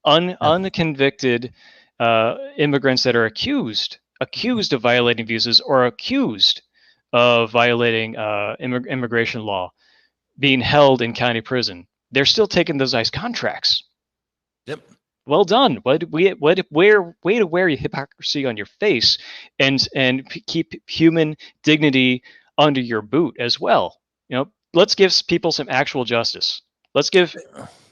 unconvicted immigrants that are accused of violating visas or accused of violating immigration law, being held in county prison. They're still taking those ICE contracts. Yep. Well done. Way to wear your hypocrisy on your face and keep human dignity under your boot as well. Let's give people some actual justice. Let's give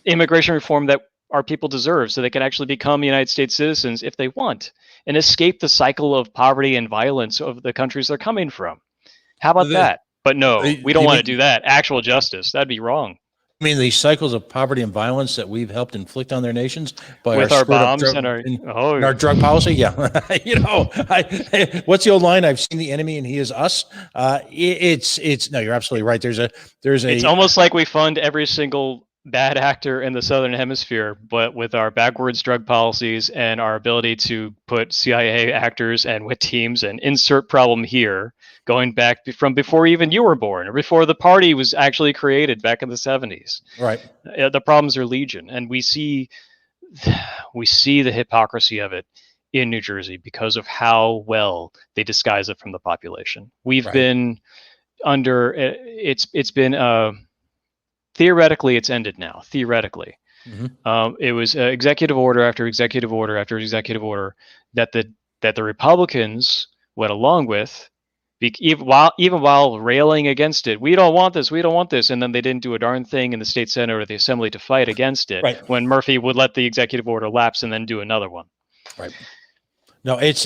immigration reform that our people deserve so they can actually become United States citizens if they want and escape the cycle of poverty and violence of the countries they're coming from. How about that? But no, we don't want to do that. Actual justice. That'd be wrong. I mean, these cycles of poverty and violence that we've helped inflict on their nations by with our bombs and our drug policy. Yeah. What's the old line? I've seen the enemy and he is us. It's no, you're absolutely right. It's almost like we fund every single bad actor in the Southern Hemisphere, but with our backwards drug policies and our ability to put CIA actors and with teams and insert problem here, going back from before even you were born or before the party was actually created back in the 70s. Right. The problems are legion, and we see the hypocrisy of it in New Jersey because of how well they disguise it from the population. We've been under it's been theoretically it's ended now. Theoretically, it was executive order after executive order after executive order that the Republicans went along with, even while railing against it. We don't want this. We don't want this. And then they didn't do a darn thing in the state senate or the assembly to fight against it. Right. When Murphy would let the executive order lapse and then do another one. Right. No, it's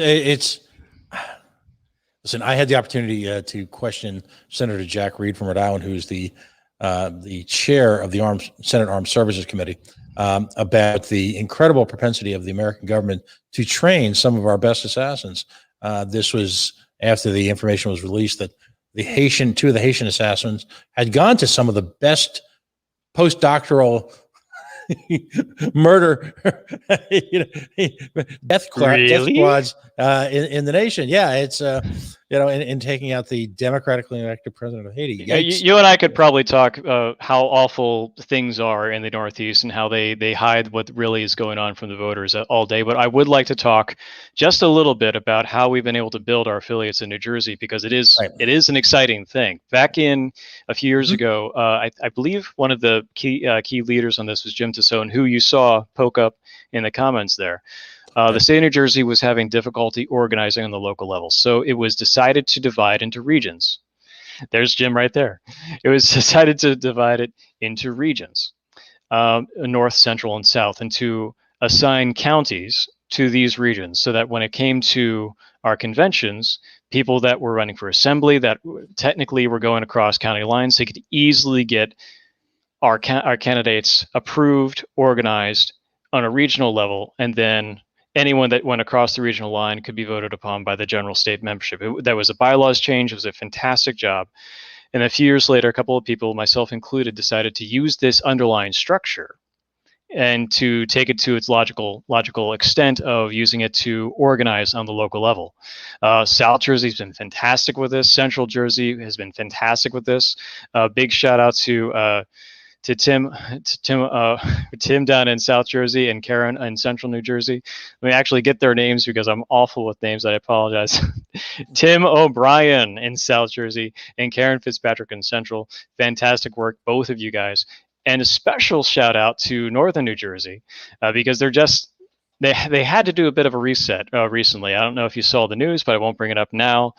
listen, I had the opportunity to question Senator Jack Reed from Rhode Island, who's the chair of the Senate Armed Services Committee, about the incredible propensity of the American government to train some of our best assassins. This was after the information was released that two of the Haitian assassins had gone to some of the best postdoctoral murder, death squads in the nation. Yeah, it's in taking out the democratically elected president of Haiti. You and I could probably talk how awful things are in the Northeast and how they hide what really is going on from the voters all day. But I would like to talk just a little bit about how we've been able to build our affiliates in New Jersey, because it is an exciting thing. Back in a few years ago, I believe one of the key leaders on this was Jim Tassone, who you saw poke up in the comments there. The state of New Jersey was having difficulty organizing on the local level, so it was decided to divide into regions. There's Jim right there. It was decided to divide it into regions, north, central, and south, and to assign counties to these regions, so that when it came to our conventions, people that were running for assembly that technically were going across county lines, they could easily get our candidates approved, organized on a regional level, and then anyone that went across the regional line could be voted upon by the general state membership. That was a bylaws change. It was a fantastic job. And a few years later, a couple of people, myself included, decided to use this underlying structure and to take it to its logical extent of using it to organize on the local level. South Jersey's been fantastic with this. Central Jersey has been fantastic with this. Big shout out to Tim down in South Jersey and Karen in Central New Jersey. Let me actually get their names because I'm awful with names. I apologize. Tim O'Brien in South Jersey and Karen Fitzpatrick in Central. Fantastic work, both of you guys. And a special shout out to Northern New Jersey because they had to do a bit of a reset recently. I don't know if you saw the news, but I won't bring it up now.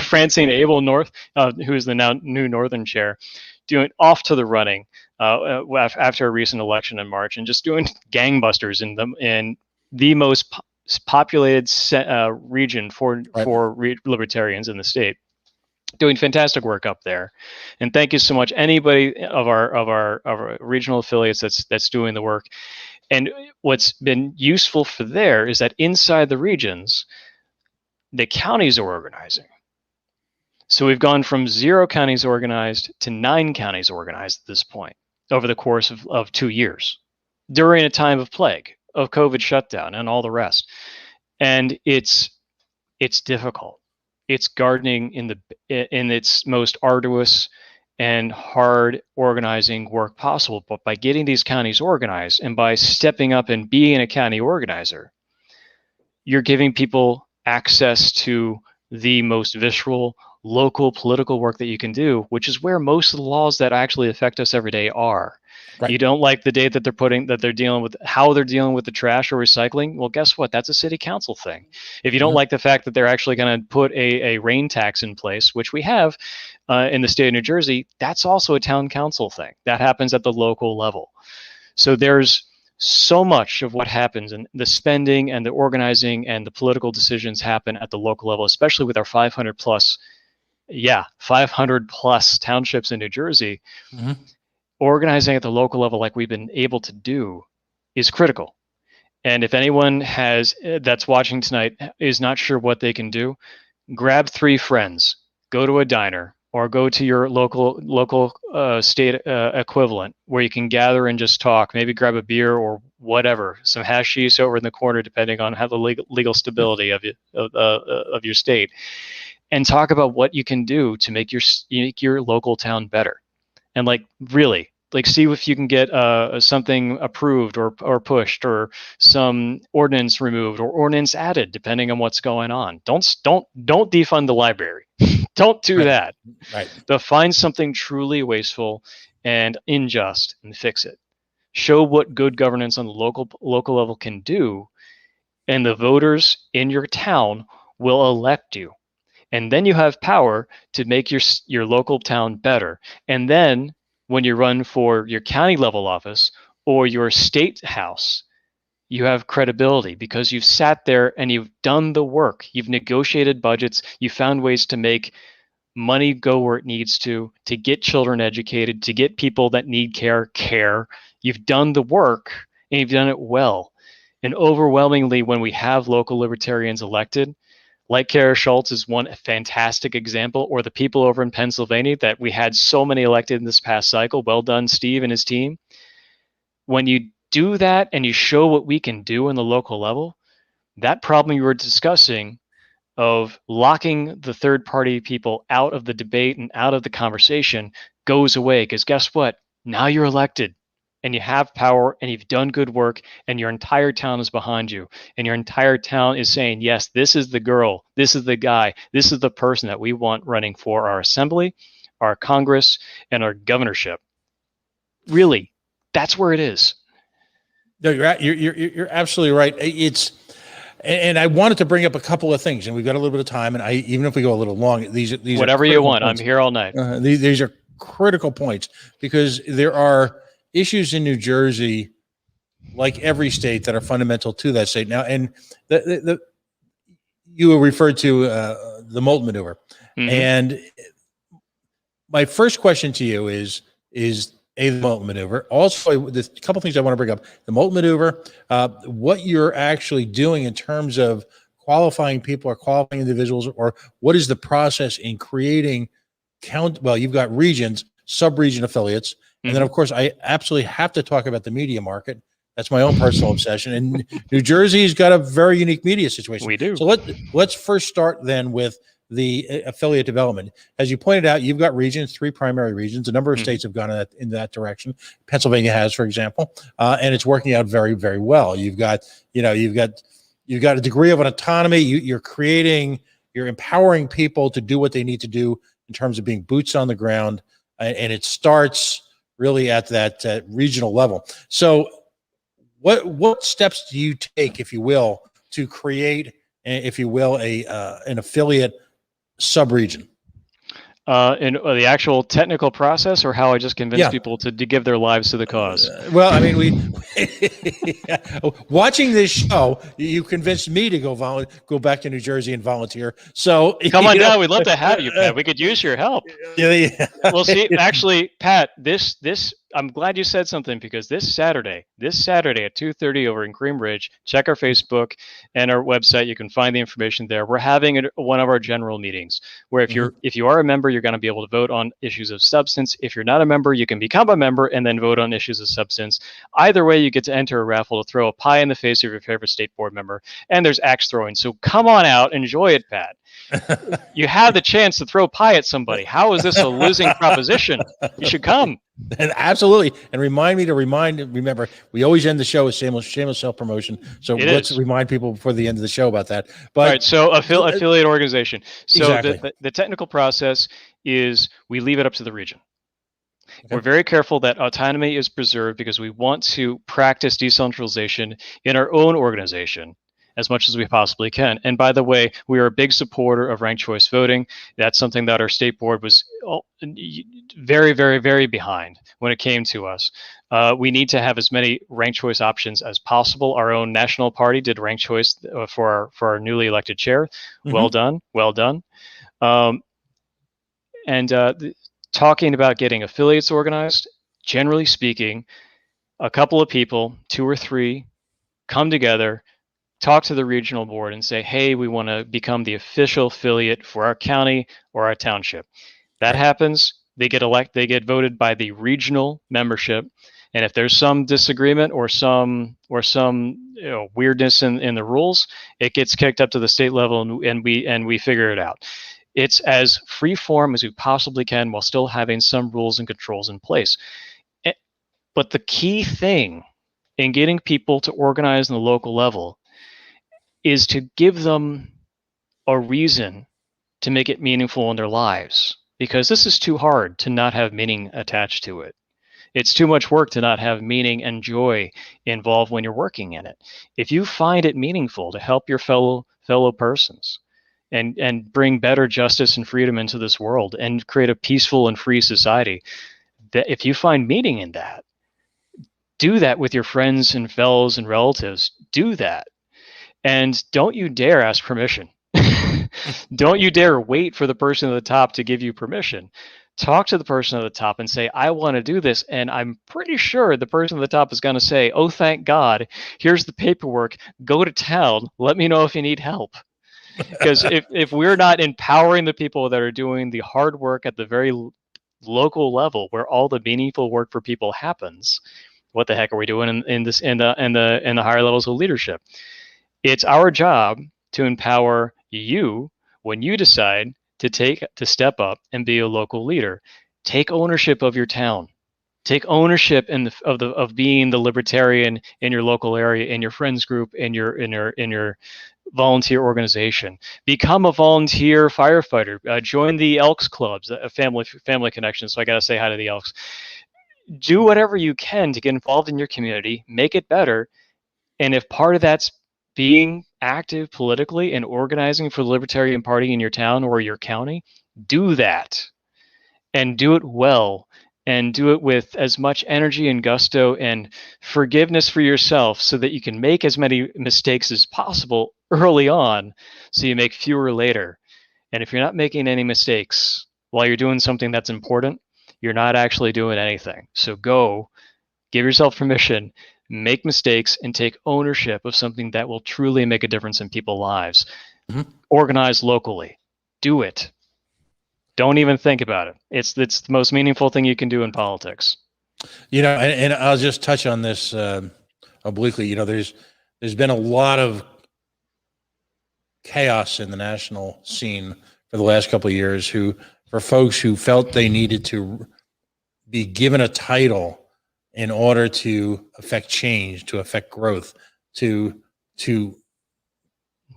Francine Abel North, who is the now new Northern chair, doing off to the running after a recent election in March, and just doing gangbusters in the most populated region for libertarians in the state. Doing fantastic work up there, and thank you so much anybody of our regional affiliates that's doing the work. And what's been useful for there is that inside the regions, the counties are organizing. So we've gone from 0 counties organized to 9 counties organized at this point over the course of 2 years during a time of plague, of COVID shutdown and all the rest. And it's difficult. It's gardening in its most arduous and hard organizing work possible. But by getting these counties organized and by stepping up and being a county organizer, you're giving people access to the most visceral local political work that you can do, which is where most of the laws that actually affect us every day are. Right. You don't like the date that they're dealing with how they're dealing with the trash or recycling. Well, guess what? That's a city council thing. If you don't like the fact that they're actually going to put a rain tax in place, which we have in the state of New Jersey, that's also a town council thing. That happens at the local level. So there's so much of what happens, and the spending and the organizing and the political decisions happen at the local level, especially with our 500 plus townships in New Jersey. Mm-hmm. Organizing at the local level like we've been able to do is critical. And if anyone that's watching tonight is not sure what they can do, grab 3 friends, go to a diner, or go to your local state equivalent where you can gather and just talk, maybe grab a beer or whatever, some hashish over in the corner, depending on how the legal stability of your state, and talk about what you can do to make your local town better. And really, like see if you can get something approved or pushed, or some ordinance removed or ordinance added, depending on what's going on. Don't defund the library. Don't do Right. that. Right. But find something truly wasteful and unjust and fix it. Show what good governance on the local level can do, and the voters in your town will elect you. And then you have power to make your local town better. And then when you run for your county level office or your state house, you have credibility because you've sat there and you've done the work. You've negotiated budgets. You found ways to make money go where it needs to get children educated, to get people that need care. You've done the work, and you've done it well. And overwhelmingly, when we have local libertarians elected, like Kara Schultz is one fantastic example, or the people over in Pennsylvania that we had so many elected in this past cycle. Well done, Steve and his team. When you do that and you show what we can do on the local level, that problem you were discussing of locking the third party people out of the debate and out of the conversation goes away. Because guess what? Now you're elected and you have power and you've done good work, and your entire town is behind you, and your entire town is saying, yes, this is the girl, this is the guy, this is the person that we want running for our assembly, our Congress, and our governorship. Really, that's where it is. No, you're absolutely right. And I wanted to bring up a couple of things, and we've got a little bit of time, and even if we go a little long, these whatever you want. Points. I'm here all night. These are critical points, because there are issues in New Jersey, like every state, that are fundamental to that state. Now, and you referred to the Moulton Maneuver, and my first question to you is the Moulton Maneuver. Also, there's a couple things I want to bring up. The Moulton Maneuver, what you're actually doing in terms of qualifying people or qualifying individuals, or what is the process in creating well, you've got regions, sub-region affiliates, and then of course I absolutely have to talk about the media market. That's my own personal obsession. And New Jersey's got a very unique media situation. We do. So let's first start then with the affiliate development. As you pointed out, you've got regions, 3 primary regions. A number of states have gone in that direction. Pennsylvania has, for example, and it's working out very, very well. You've got a degree of an autonomy. You're empowering people to do what they need to do in terms of being boots on the ground, and it starts really at that regional level. So, what steps do you take, if you will, to create, if you will, an affiliate sub-region? In the actual technical process, or how I just convince people to give their lives to the cause? Well, I mean, watching this show, you convinced me to go back to New Jersey and volunteer. So come on down. We'd love to have you, Pat. We could use your help. Yeah. Well, see, actually, Pat, this I'm glad you said something, because this Saturday at 2:30 over in Greenbridge, check our Facebook and our website. You can find the information there. We're having one of our general meetings where if you are a member, you're going to be able to vote on issues of substance. If you're not a member, you can become a member and then vote on issues of substance. Either way, you get to enter a raffle to throw a pie in the face of your favorite state board member, and there's axe throwing. So come on out, enjoy it, Pat. You have the chance to throw pie at somebody. How is this a losing proposition? You should come. And absolutely. And remember, we always end the show with shameless self-promotion. So let's remind people before the end of the show about that. But all right, so affiliate organization. So exactly. the technical process is we leave it up to the region. Okay. We're very careful that autonomy is preserved, because we want to practice decentralization in our own organization as much as we possibly can. And by the way, we are a big supporter of ranked choice voting. That's something that our state board was very, very, very behind when it came to us. We need to have as many ranked choice options as possible. Our own national party did ranked choice for our newly elected chair. Well done. Talking about getting affiliates organized, generally speaking, a couple of people, 2 or 3, come together, talk to the regional board and say, hey, we want to become the official affiliate for our county or our township. That happens. They get voted by the regional membership. And if there's some disagreement or some weirdness in the rules, it gets kicked up to the state level, and we figure it out. It's as free form as we possibly can while still having some rules and controls in place. But the key thing in getting people to organize on the local level is to give them a reason to make it meaningful in their lives, because this is too hard to not have meaning attached to it. It's too much work to not have meaning and joy involved when you're working in it. If you find it meaningful to help your fellow persons and bring better justice and freedom into this world and create a peaceful and free society, that if you find meaning in that, do that with your friends and fellows and relatives. Do that. And don't you dare ask permission. Don't you dare wait for the person at the top to give you permission. Talk to the person at the top and say, I want to do this. And I'm pretty sure the person at the top is going to say, oh, thank God, here's the paperwork. Go to town. Let me know if you need help. Because if we're not empowering the people that are doing the hard work at the very local level where all the meaningful work for people happens, what the heck are we doing in the higher levels of leadership? It's our job to empower you when you decide to step up and be a local leader. Take ownership of your town. Take ownership of being the libertarian in your local area, in your friends group, in your volunteer organization. Become a volunteer firefighter. Join the Elks clubs, a family connection. So I got to say hi to the Elks. Do whatever you can to get involved in your community, make it better. And if part of that's being active politically and organizing for the Libertarian Party in your town or your county, do that. And do it well. And do it with as much energy and gusto and forgiveness for yourself so that you can make as many mistakes as possible early on so you make fewer later. And if you're not making any mistakes while you're doing something that's important, you're not actually doing anything. So go, give yourself permission, make mistakes, and take ownership of something that will truly make a difference in people's lives. Mm-hmm. Organize locally. Do it. Don't even think about it. It's the most meaningful thing you can do in politics. And I'll just touch on this obliquely. There's been a lot of chaos in the national scene for the last couple of years for folks who felt they needed to be given a title in order to affect change, to affect growth, to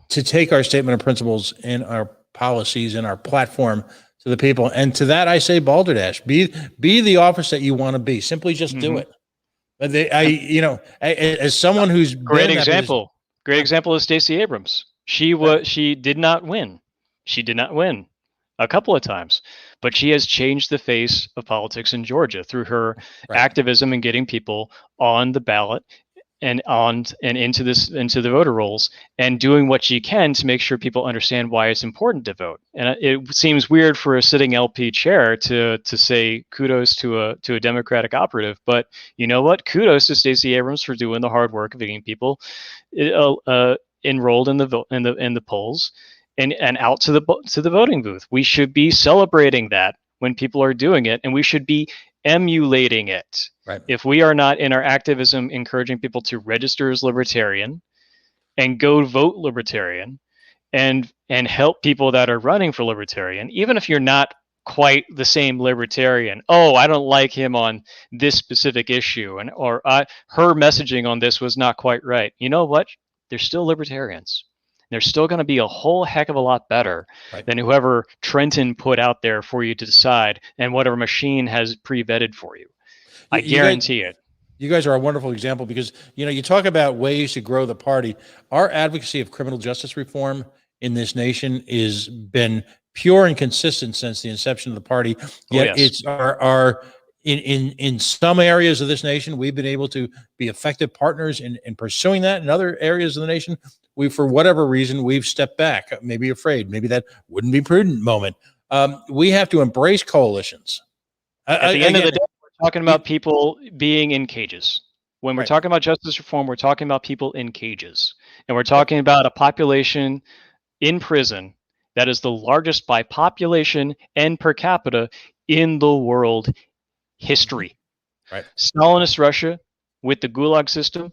take our statement of principles and our policies and our platform to the people. And to that, I say balderdash, be the office that you want to be. Simply just do it. But as someone who's great example is Stacey Abrams. She did not win. She did not win a couple of times, but she has changed the face of politics in Georgia through her activism and getting people on the ballot and into the voter rolls and doing what she can to make sure people understand why it's important to vote. And it seems weird for a sitting LP chair to say kudos to a Democratic operative, but you know what? Kudos to Stacey Abrams for doing the hard work of getting people enrolled in the polls and out to the voting booth. We should be celebrating that when people are doing it, and we should be emulating it. Right. If we are not in our activism encouraging people to register as libertarian and go vote libertarian and help people that are running for libertarian, even if you're not quite the same libertarian, I don't like him on this specific issue, or her messaging on this was not quite right. You know what? They're still libertarians. They're still going to be a whole heck of a lot better than whoever Trenton put out there for you to decide and whatever machine has pre-vetted for you. I guarantee it. You guys are a wonderful example because, you talk about ways to grow the party. Our advocacy of criminal justice reform in this nation has been pure and consistent since the inception of the party. Yet it's our in some areas of this nation, we've been able to be effective partners in pursuing that. In other areas of the nation, for whatever reason, we've stepped back, maybe afraid, maybe that wouldn't be prudent moment. We have to embrace coalitions. At the end of the day, we're talking about people being in cages. When we're talking about justice reform, we're talking about people in cages. And we're talking about a population in prison that is the largest by population and per capita in the world history. Right. Stalinist Russia with the Gulag system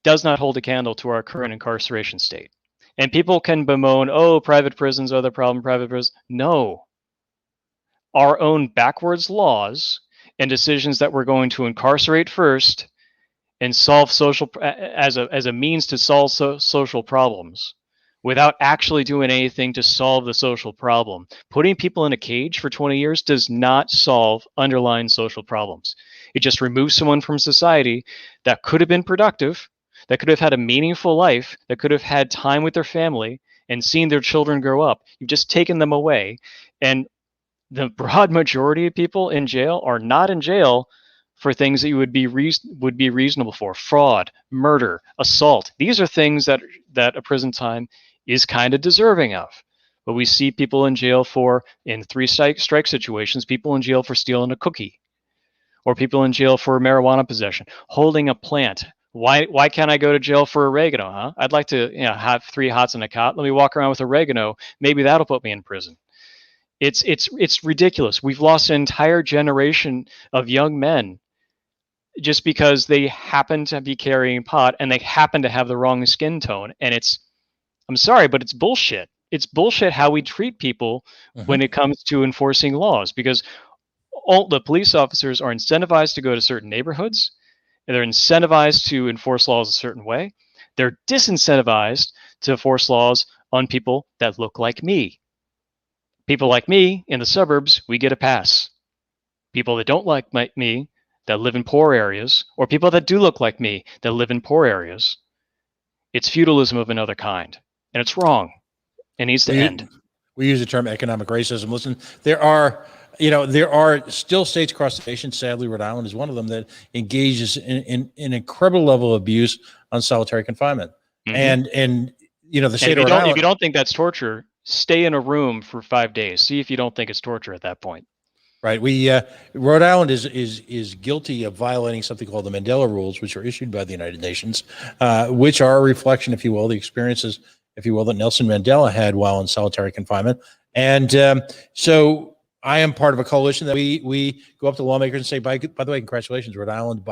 does not hold a candle to our current incarceration state. And people can bemoan, private prisons are the problem, private prisons. No. Our own backwards laws and decisions that we're going to incarcerate first and solve social as a means to solve social problems without actually doing anything to solve the social problem. Putting people in a cage for 20 years does not solve underlying social problems. It just removes someone from society that could have been productive, that could have had a meaningful life, that could have had time with their family and seen their children grow up. You've just taken them away. And the broad majority of people in jail are not in jail for things that you would be reasonable for: fraud, murder, assault. These are things that a prison time is kind of deserving of. But we see people in jail for, in 3 strike situations, people in jail for stealing a cookie, or people in jail for marijuana possession, holding a plant. Why can't I go to jail for oregano? Huh? I'd like to have 3 hots and a cot. Let me walk around with oregano. Maybe that'll put me in prison. It's ridiculous. We've lost an entire generation of young men just because they happen to be carrying pot and they happen to have the wrong skin tone. And I'm sorry, but it's bullshit. It's bullshit how we treat people when it comes to enforcing laws, because all the police officers are incentivized to go to certain neighborhoods. They're incentivized to enforce laws a certain way. They're disincentivized to enforce laws on people that look like me. People like me in the suburbs, we get a pass. People that don't like me, that live in poor areas, or people that do look like me that live in poor areas, it's feudalism of another kind. And it's wrong. It needs to end. We use the term economic racism. Listen, there are still states across the nation, sadly Rhode Island is one of them, that engages in an incredible level of abuse on solitary confinement. And the state of Rhode Island, if you don't think that's torture, stay in a room for 5 days. See if you don't think it's torture at that point. Right. Rhode Island is guilty of violating something called the Mandela Rules, which are issued by the United Nations, which are a reflection, if you will, the experiences, if you will, that Nelson Mandela had while in solitary confinement. And so I am part of a coalition that we go up to lawmakers and say, by the way, congratulations, Rhode Island,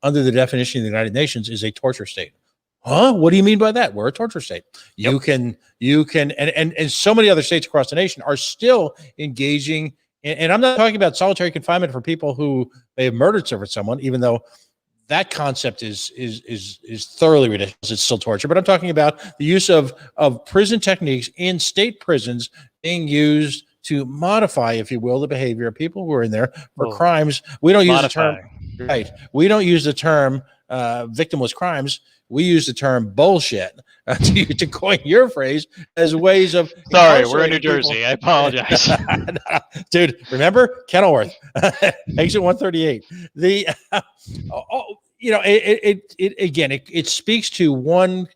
under the definition of the United Nations, is a torture state. Huh? What do you mean by that? We're a torture state. Yep. You can, and so many other states across the nation are still engaging. And I'm not talking about solitary confinement for people who may have murdered someone, even though that concept is thoroughly ridiculous. It's still torture. But I'm talking about the use of prison techniques in state prisons being used to modify, if you will, the behavior of people who are in there for crimes. We don't use the term, right? We don't use the term victimless crimes. We use the term bullshit, to coin your phrase, as ways of. Sorry, we're in New Jersey. I apologize. Dude, remember Kenilworth, exit 138. It speaks to one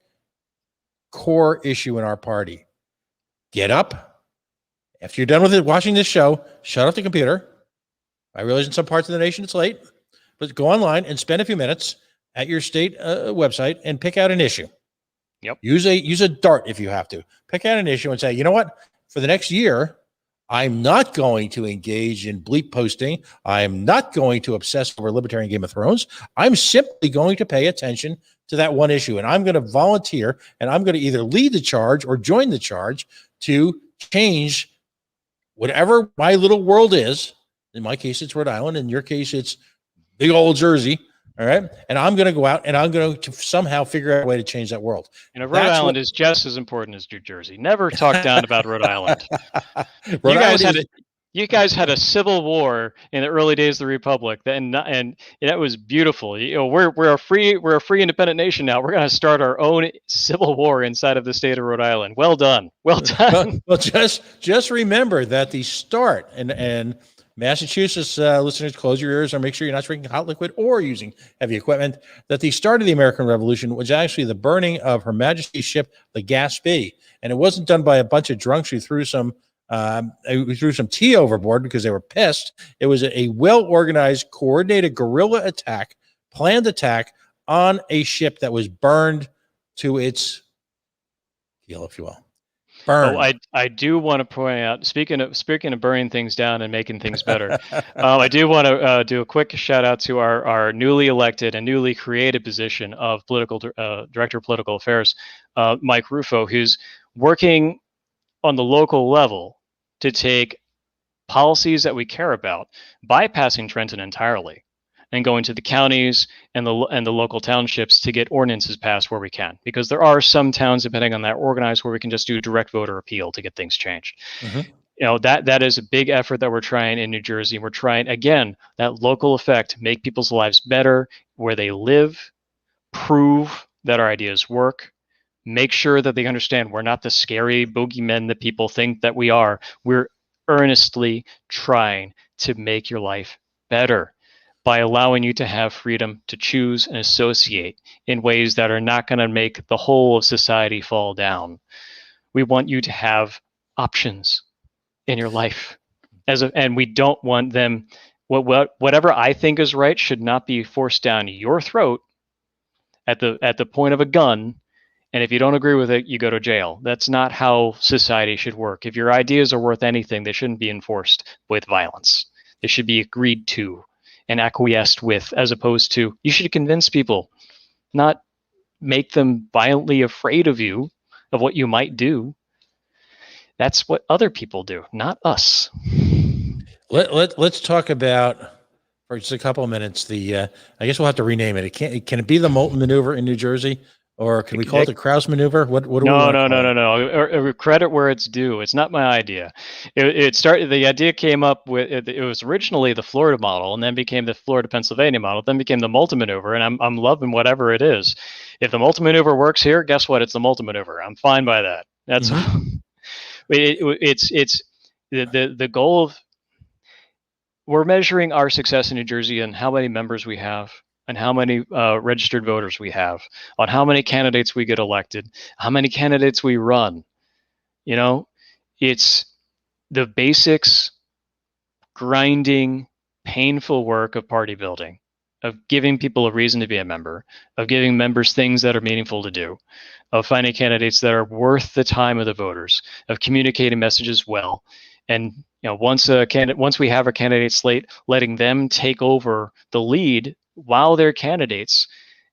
core issue in our party. Get up. After you're done with it, watching this show, shut off the computer. I realize in some parts of the nation it's late, but go online and spend a few minutes at your state website and pick out an issue. Yep. Use a dart if you have to. Pick out an issue and say, you know what? For the next year, I'm not going to engage in bleep posting. I'm not going to obsess over libertarian Game of Thrones. I'm simply going to pay attention to that one issue. And I'm going to volunteer, and I'm going to either lead the charge or join the charge to change whatever my little world is. In my case, it's Rhode Island. In your case, it's big old Jersey. All right. And I'm going to go out and I'm going to somehow figure out a way to change that world. Rhode Island is just as important as New Jersey. Never talk down about Rhode Island. You guys had a civil war in the early days of the Republic, and that was beautiful. We're a free independent nation now. We're going to start our own civil war inside of the state of Rhode Island. Well done. Well done. Well, just remember that the start and Massachusetts listeners, close your ears or make sure you're not drinking hot liquid or using heavy equipment. That the start of the American Revolution was actually the burning of Her Majesty's ship, the Gaspee, and it wasn't done by a bunch of drunks who threw some tea overboard because they were pissed. It was a well-organized, coordinated guerrilla attack, planned attack on a ship that was burned to its keel, if you will. Burn. Oh, I do want to point out, speaking of burning things down and making things better, I do want to do a quick shout out to our newly elected and newly created position of Director of Political Affairs, Mike Rufo, who's working on the local level to take policies that we care about, bypassing Trenton entirely and going to the counties and the local townships to get ordinances passed where we can, because there are some towns, depending on that organized, where we can just do direct voter appeal to get things changed. That is a big effort that we're trying in New Jersey. We're trying, again, that local effect, make people's lives better where they live, prove that our ideas work, make sure that they understand we're not the scary boogeymen that people think that we are. We're earnestly trying to make your life better by allowing you to have freedom to choose and associate in ways that are not going to make the whole of society fall down. We want you to have options in your life, and we don't want them. Whatever I think is right should not be forced down your throat at the point of a gun. And if you don't agree with it, you go to jail. That's not how society should work. If your ideas are worth anything, they shouldn't be enforced with violence. They should be agreed to and acquiesced with, as opposed to, you should convince people, not make them violently afraid of you, of what you might do. That's what other people do, not us. Let's talk about, for just a couple of minutes, I guess we'll have to rename it. Can it be the Moulton Maneuver in New Jersey? Or can we call it the Krause Maneuver? What do we want to call it? No. Credit where it's due. It's not my idea. The idea came up with, it was originally the Florida model, and then became the Florida-Pennsylvania model, then became the Moulton Maneuver, and I'm loving whatever it is. If the Moulton Maneuver works here, guess what? It's the Moulton Maneuver. I'm fine by that. That's it's the goal of, we're measuring our success in New Jersey and how many members we have, and how many registered voters we have, on how many candidates we get elected, how many candidates we run. It's the basics, grinding, painful work of party building, of giving people a reason to be a member, of giving members things that are meaningful to do, of finding candidates that are worth the time of the voters, of communicating messages well. And once we have a candidate slate, letting them take over the lead while they're candidates,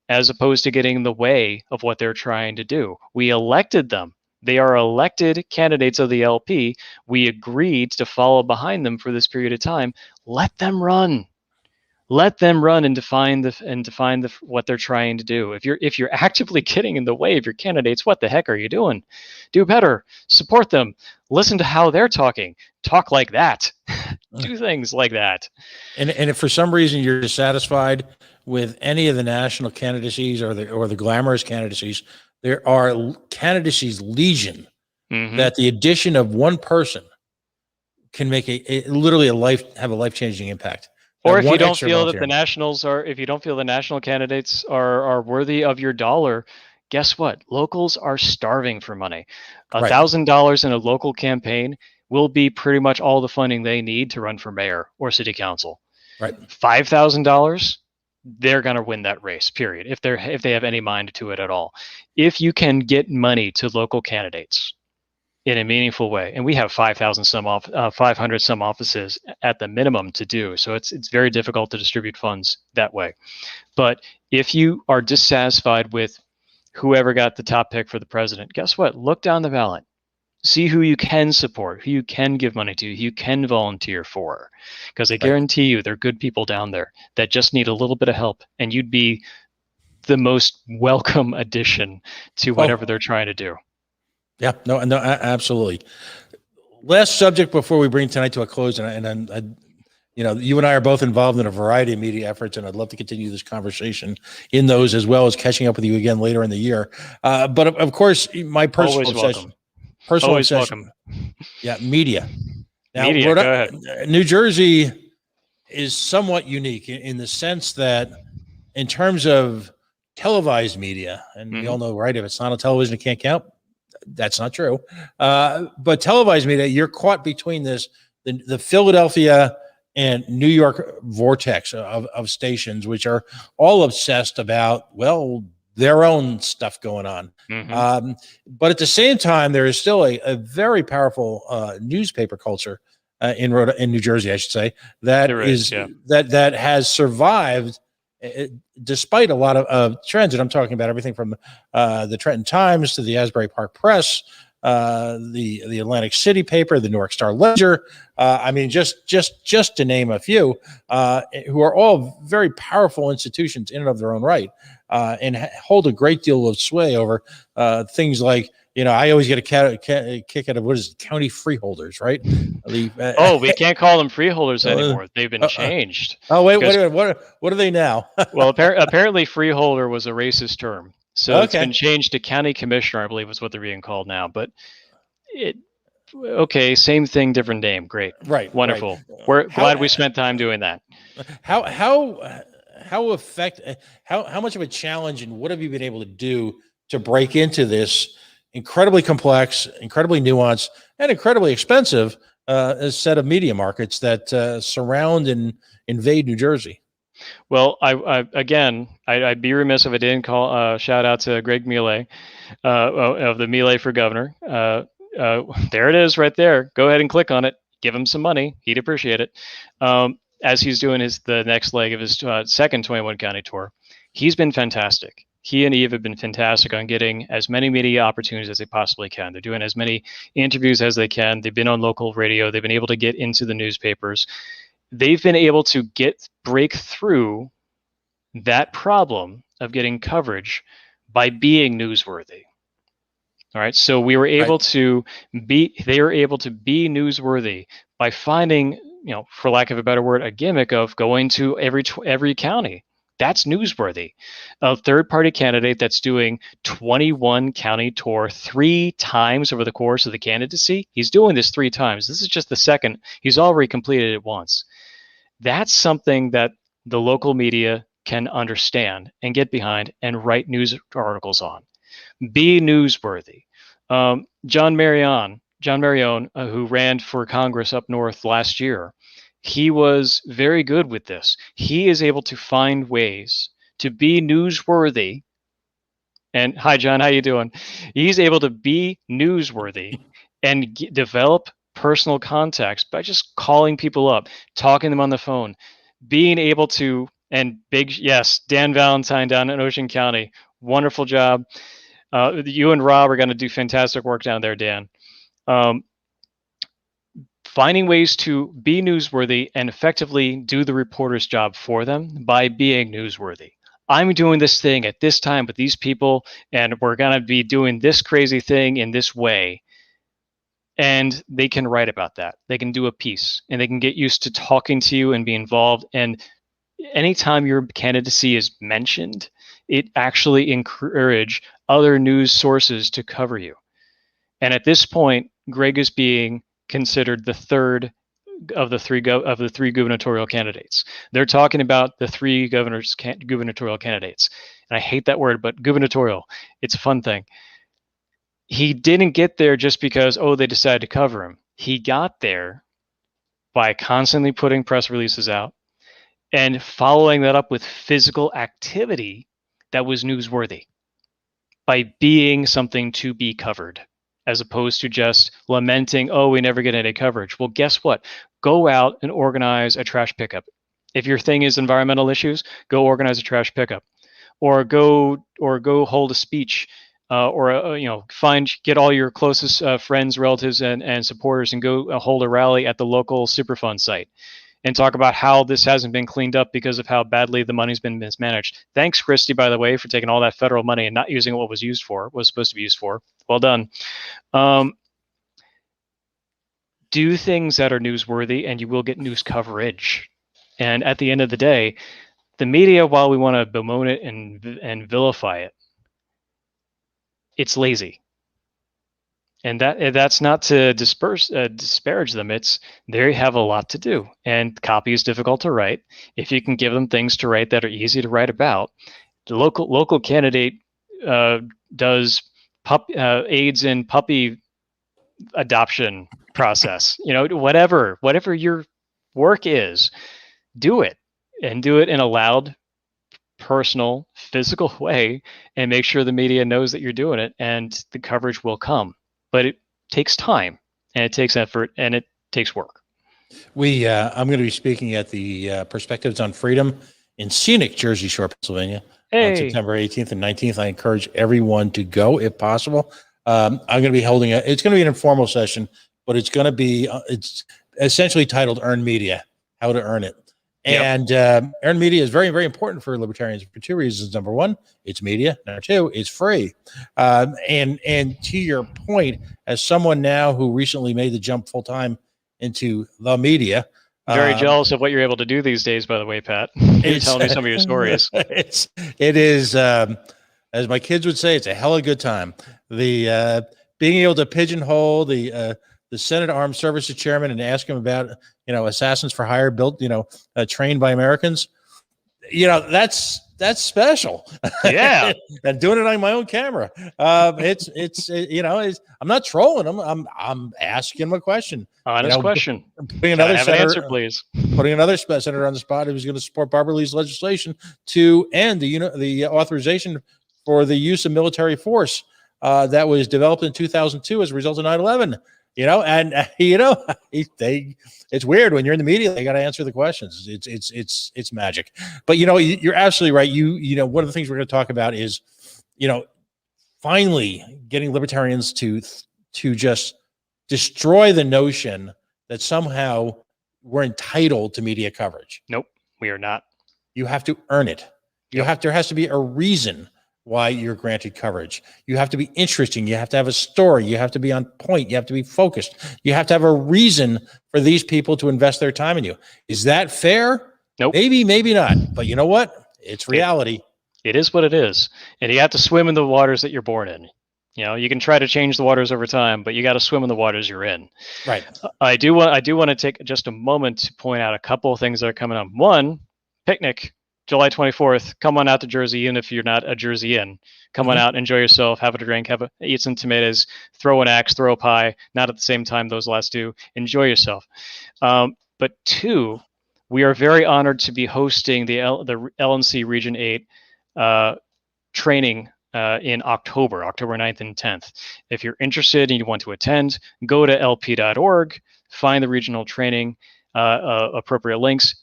as opposed to getting in the way of what they're trying to do. We elected them. They are elected candidates of the LP. We agreed to follow behind them for this period of time. Let them run. Let them run and define what they're trying to do. If you're actively getting in the way of your candidates, what the heck are you doing? Do better. Support them. Listen to how they're talking. Talk like that. Do things like that. And if for some reason you're dissatisfied with any of the national candidacies or the glamorous candidacies, there are candidacies legion that the addition of one person can make literally have a life-changing impact. Or if you don't feel that if you don't feel the national candidates are worthy of your dollar, guess what? Locals are starving for money. $1,000 in a local campaign will be pretty much all the funding they need to run for mayor or city council. Right. $5,000, they're going to win that race, period, if they have any mind to it at all. If you can get money to local candidates in a meaningful way, and we have 500 some offices at the minimum to do, so it's very difficult to distribute funds that way. But if you are dissatisfied with whoever got the top pick for the president, guess what? Look down the ballot. See who you can support, who you can give money to, who you can volunteer for. Because I guarantee you there are good people down there that just need a little bit of help, and you'd be the most welcome addition to whatever they're trying to do. Yeah, no, absolutely. Last subject before we bring tonight to a close, and you and I are both involved in a variety of media efforts, and I'd love to continue this conversation in those, as well as catching up with you again later in the year. But of course, my personal obsession. Always welcome. Yeah, media. Now, go ahead. New Jersey is somewhat unique in the sense that, in terms of televised media, and we all know, right, if it's not on television, it can't count. That's not true. But televised media, you're caught between the Philadelphia and New York vortex of stations, which are all obsessed about, their own stuff going on. But at the same time, there is still a very powerful newspaper culture in New Jersey, I should say, that that has survived despite a lot of trends. And I'm talking about everything from the Trenton Times to the Asbury Park Press the Atlantic City paper, the New York Star Ledger. I mean, just to name a few, who are all very powerful institutions in and of their own right, and hold a great deal of sway over things like, I always get a kick out of what is it, county freeholder, right? We can't call them freeholders anymore. They've been changed. Oh, wait a minute. What are they now? Well, apparently freeholder was a racist term. So It's Okay. been changed to county commissioner, I believe is what they're being called now. But same thing, different name. Great. Right. Wonderful. Right. We're glad we spent time doing that. How much of a challenge, and what have you been able to do to break into this incredibly complex, incredibly nuanced, and incredibly expensive set of media markets that surround and invade New Jersey? Well, I'd be remiss if I didn't shout out to Greg Millet of the Millet for Governor. There it is right there. Go ahead and click on it. Give him some money. He'd appreciate it. As he's doing the next leg of his second 21 county tour. He's been fantastic. He and Eve have been fantastic on getting as many media opportunities as they possibly can. They're doing as many interviews as they can. They've been on local radio. They've been able to get into the newspapers. They've been able to break through that problem of getting coverage by being newsworthy. All right. So they were able to be newsworthy by finding, for lack of a better word, a gimmick of going to every county. That's newsworthy. A third-party candidate that's doing 21 county tour 3 times over the course of the candidacy. He's doing this 3 times. This is just the second. He's already completed it once. That's something that the local media can understand and get behind and write news articles on. Be newsworthy. John Marion, who ran for Congress up north last year, he was very good with this. He is able to find ways to be newsworthy. And hi, John, how you doing? He's able to be newsworthy and develop personal contacts by just calling people up, talking to them on the phone, being able to, and Dan Valentine down in Ocean County, wonderful job. You and Rob are going to do fantastic work down there, Dan. Finding ways to be newsworthy and effectively do the reporter's job for them by being newsworthy. I'm doing this thing at this time with these people, and we're going to be doing this crazy thing in this way. And they can write about that. They can do a piece, and they can get used to talking to you and be involved. And anytime your candidacy is mentioned, it actually encourage other news sources to cover you. And at this point, Greg is being considered the third of the three gubernatorial candidates. They're talking about the 3 gubernatorial candidates. And I hate that word, but gubernatorial, it's a fun thing. He didn't get there just because, they decided to cover him. He got there by constantly putting press releases out and following that up with physical activity that was newsworthy by being something to be covered, as opposed to just lamenting, we never get any coverage. Well, guess what? Go out and organize a trash pickup. If your thing is environmental issues, go organize a trash pickup, or go hold a speech, get all your closest friends, relatives, and supporters, and go hold a rally at the local Superfund site, and talk about how this hasn't been cleaned up because of how badly the money's been mismanaged. Thanks, Christie, by the way, for taking all that federal money and not using what was supposed to be used for. Well done. Do things that are newsworthy, and you will get news coverage. And at the end of the day, the media, while we want to bemoan it and vilify it, it's lazy. And that's not to disparage them. It's they have a lot to do, and copy is difficult to write. If you can give them things to write that are easy to write about, the local candidate does aids in puppy adoption process. Whatever your work is, do it, and do it in a loud, personal, physical way, and make sure the media knows that you're doing it, and the coverage will come. But it takes time, and it takes effort, and it takes work. I'm going to be speaking at the Perspectives on Freedom in scenic Jersey Shore, Pennsylvania, on September 18th and 19th. I encourage everyone to go if possible. I'm going to be holding it's going to be an informal session, but it's going to be, it's essentially titled Earn Media, How to Earn It. Yep. And earned media is very, very important for libertarians for two reasons. Number one, it's media. Number two, it's free. And to your point, as someone now who recently made the jump full time into the media, Very jealous of what you're able to do these days, by the way, Pat. You're telling me some of your stories. It is, as my kids would say, it's a hell of a good time. The being able to pigeonhole the Senate Armed Services Chairman and ask him about, assassins for hire built, trained by Americans. That's special. Yeah. And doing it on my own camera. I'm not trolling him. I'm asking him a question. Honest question. Putting another have senator, an answer, please. Putting another senator on the spot who's going to support Barbara Lee's legislation to end the authorization for the use of military force that was developed in 2002 as a result of 9/11. It's weird when you're in the media, they got to answer the questions. It's magic. But you're absolutely right. One of the things we're going to talk about is, finally getting libertarians to just destroy the notion that somehow we're entitled to media coverage. Nope, we are not. You have to earn it. There has to be a reason why you're granted coverage. You have to be interesting. You have to have a story. You have to be on point. You have to be focused. You have to have a reason for these people to invest their time in you. Is that fair? Nope. Maybe not. But you know what? It's reality. It is what it is. And you have to swim in the waters that you're born in. You can try to change the waters over time, but you got to swim in the waters you're in. Right. I do want to take just a moment to point out a couple of things that are coming up. One, picnic. July 24th, come on out to Jersey, even if you're not a Jerseyan. Come on out, enjoy yourself, have a drink, eat some tomatoes, throw an axe, throw a pie. Not at the same time, those last two. Enjoy yourself. But two, we are very honored to be hosting the LNC Region 8 training in October 9th and 10th. If you're interested and you want to attend, go to lp.org, find the regional training, appropriate links,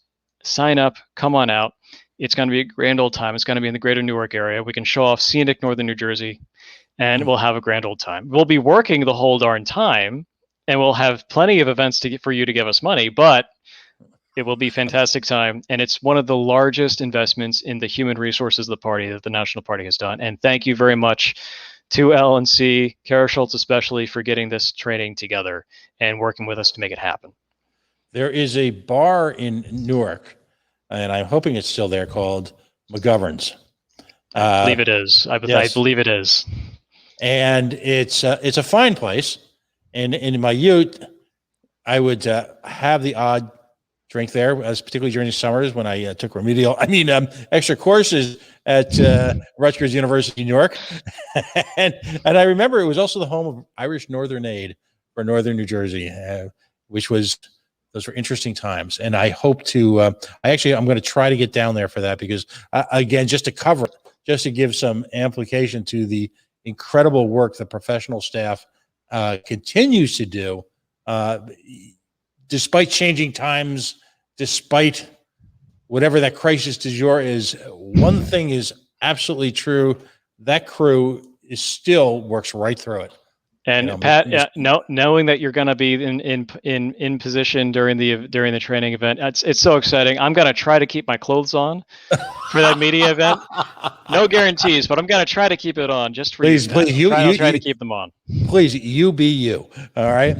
sign up, come on out. It's going to be a grand old time. It's going to be in the greater Newark area. We can show off scenic northern New Jersey, and we'll have a grand old time. We'll be working the whole darn time, and we'll have plenty of events for you to give us money, but it will be a fantastic time. And it's one of the largest investments in the human resources of the party that the National Party has done. And thank you very much to LNC, Kara Schultz especially, for getting this training together and working with us to make it happen. There is a bar in Newark, and I'm hoping it's still there, called McGovern's. I believe it is. I believe it is. And it's a fine place. And in my youth, I would have the odd drink there, particularly during the summers when I took extra courses at Rutgers University, New York. and I remember it was also the home of Irish Northern Aid for Northern New Jersey, those were interesting times. And I hope to, I'm going to try to get down there for that because, again, just to give some amplification to the incredible work the professional staff continues to do, despite changing times, despite whatever that crisis du jour is. One thing is absolutely true: that crew still works right through it. And Pat, knowing that you're going to be in position during the training event, it's so exciting. I'm going to try to keep my clothes on for that media event. No guarantees, but I'm going to try to keep it on just for please, you. Please, try to keep them on. Please, you be you. All right.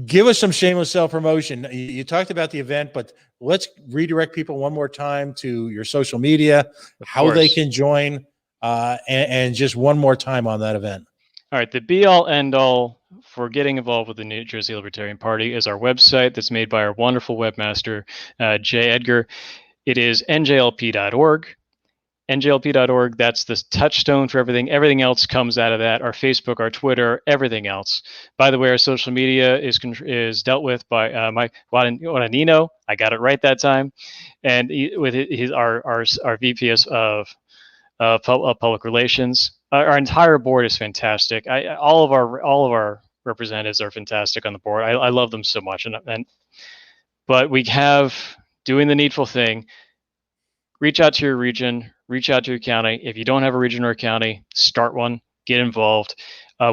Give us some shameless self-promotion. You talked about the event, but let's redirect people one more time to your social media, how they can join, and just one more time on that event. All right, the be-all, end-all for getting involved with the New Jersey Libertarian Party is our website that's made by our wonderful webmaster, Jay Edgar. It is njlp.org. njlp.org, that's the touchstone for everything. Everything else comes out of that, our Facebook, our Twitter, everything else. By the way, our social media is dealt with by Mike Guadagnino. I got it right that time. And with our VP of public relations. Our entire board is fantastic. All of our representatives are fantastic on the board. I love them so much. But we have doing the needful thing. Reach out to your region. Reach out to your county. If you don't have a region or a county, start one. get involved.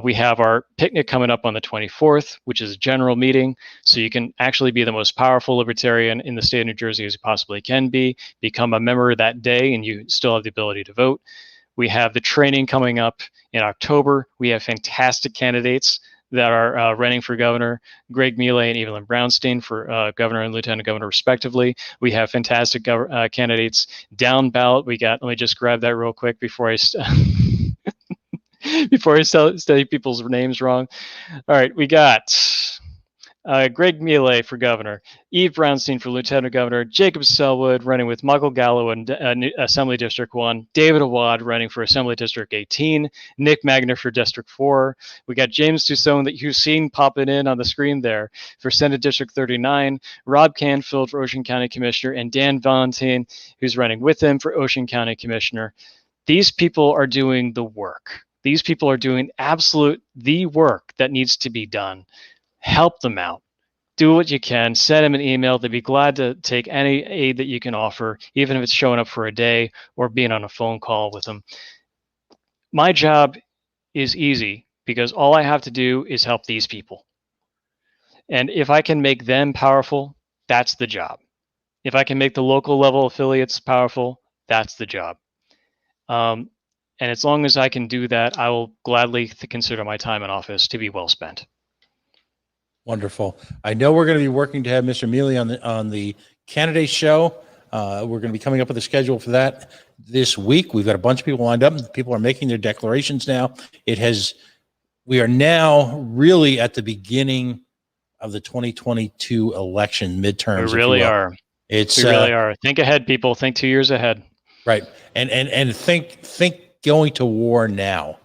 We have our picnic coming up on the 24th, which is a general meeting. So you can actually be the most powerful libertarian in the state of New Jersey as you possibly can be, become a member that day, and you still have the ability to vote. We have the training coming up in October. We have fantastic candidates that are running for governor, Greg Mealy and Evelyn Brownstein for governor and lieutenant governor, respectively. We have fantastic candidates down ballot. We got, let me just grab that real quick before I before I say people's names wrong. All right, we got Greg Mealy for governor, Eve Brownstein for lieutenant governor, Jacob Selwood running with Michael Gallo in Assembly District 1, David Awad running for Assembly District 18, Nick Magner for District 4. We got James Toussaint that you've seen popping in on the screen there for Senate District 39, Rob Canfield for Ocean County Commissioner, and Dan Valentine, who's running with him for Ocean County Commissioner. These people are doing the work. These people are doing the work that needs to be done. Help them out. Do what you can. Send them an email. They'd be glad to take any aid that you can offer, even if it's showing up for a day or being on a phone call with them. My job is easy because all I have to do is help these people. And if I can make them powerful, that's the job. If I can make the local level affiliates powerful, that's the job. And as long as I can do that, I will gladly consider my time in office to be well spent. Wonderful. I know we're going to be working to have Mr. Mealy on the candidate show. We're going to be coming up with a schedule for that this week. We've got a bunch of people lined up. People are making their declarations now. We are now really at the beginning of the 2022 election midterms. We really are. We really are. Think ahead, people. Think 2 years ahead. Right. And think going to war now.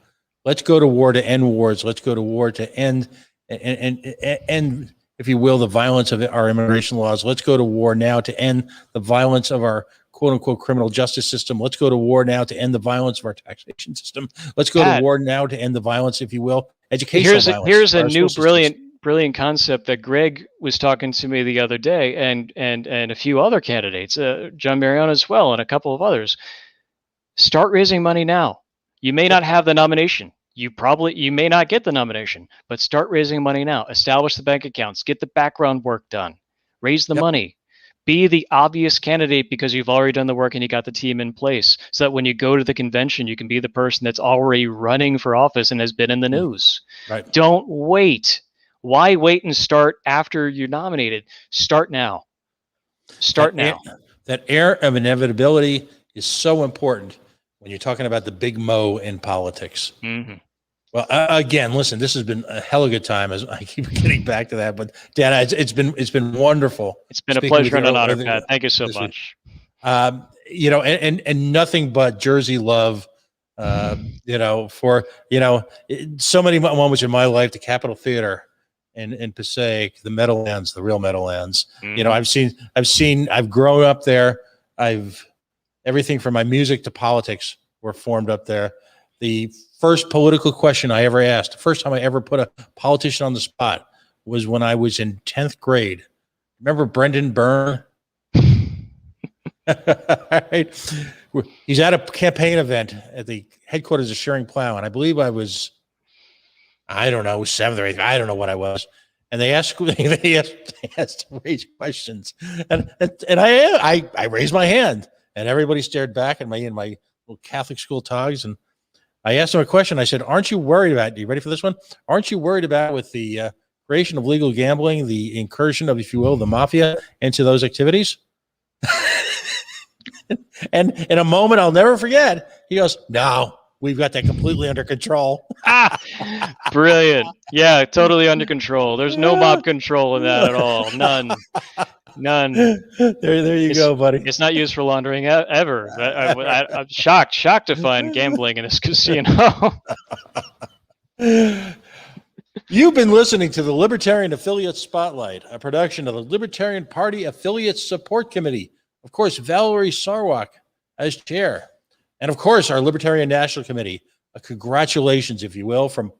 Let's go to war to end wars. Let's go to war to end and if you will, the violence of our immigration laws. Let's go to war now to end the violence of our quote unquote criminal justice system. Let's go to war now to end the violence of our taxation system. Let's go to war now to end the violence, if you will, educational violence. Here's a new brilliant concept that Greg was talking to me the other day, and a few other candidates, John Mariano as well, and a couple of others. Start raising money now. You may not have the nomination. You may not get the nomination, but start raising money now. Establish the bank accounts. Get the background work done. Raise the money. Be the obvious candidate because you've already done the work and you got the team in place, so that when you go to the convention, you can be the person that's already running for office and has been in the news. Right. Don't wait. Why wait and start after you're nominated? Start now. Start now. That air of inevitability is so important when you're talking about the big mo in politics. Mm-hmm. Well, again, listen, this has been a hell of a good time as I keep getting back to that, but Dan, it's been wonderful. It's been a pleasure and an honor, Pat. Thank you so much. You know, and nothing but Jersey love, you know, for, you know, so many moments in my life, the Capitol Theater in Passaic, the Meadowlands, the real Meadowlands. Mm-hmm. You know, I've grown up there. Everything from my music to politics were formed up there. The first political question I ever asked, the first time I ever put a politician on the spot, was when I was in 10th grade. Remember Brendan Byrne? Right. He's at a campaign event at the headquarters of Shearing Plow, and I believe I was, I don't know, 7th or 8th. I don't know what I was. And they asked to raise questions, and I raised my hand. And everybody stared back at me in my little Catholic school togs. And I asked them a question. I said, aren't you worried about, are you ready for this one? Aren't you worried about, with the creation of legal gambling, the incursion of, if you will, the mafia into those activities? And in a moment I'll never forget, he goes, no, we've got that completely under control. Brilliant. Yeah, totally under control. There's no mob control in that at all. None. There you go, buddy. It's not used for laundering ever. I'm shocked to find gambling in this casino. You've been listening to the Libertarian Affiliate Spotlight, a production of the Libertarian Party Affiliate Support Committee. Of course, Valerie Sarwak as chair. And of course, our Libertarian National Committee. Congratulations, if you will, from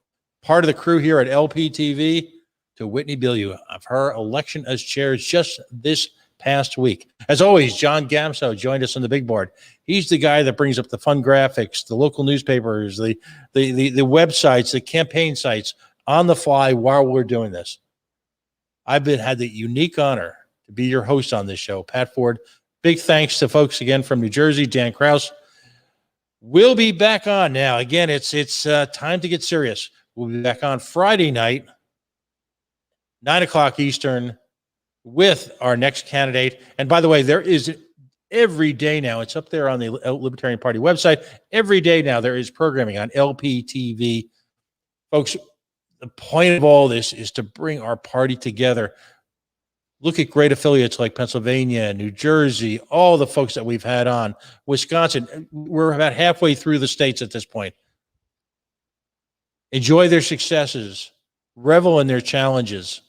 part of the crew here at LPTV to Whitney Bilyeu of her election as chair just this past week. As always, John Gamso joined us on the big board. He's the guy that brings up the fun graphics, the local newspapers, the websites, the campaign sites on the fly while we're doing this. I've had the unique honor to be your host on this show, Pat Ford. Big thanks to folks again from New Jersey, Dan Krause. We'll be back on now. Again, it's time to get serious. We'll be back on Friday night, 9 o'clock Eastern, with our next candidate. And by the way, there is every day now, it's up there on the Libertarian Party website. Every day now, there is programming on LPTV. Folks, the point of all this is to bring our party together. Look at great affiliates like Pennsylvania, New Jersey, all the folks that we've had on, Wisconsin. We're about halfway through the states at this point. Enjoy their successes, revel in their challenges,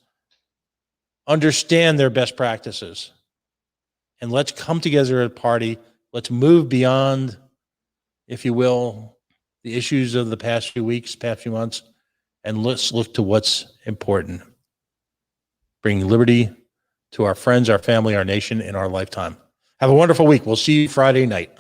understand their best practices, and let's come together as a party. Let's move beyond, if you will, the issues of the past few weeks, past few months, and let's look to what's important. Bring liberty to our friends, our family, our nation in our lifetime. Have a wonderful week. We'll see you Friday night.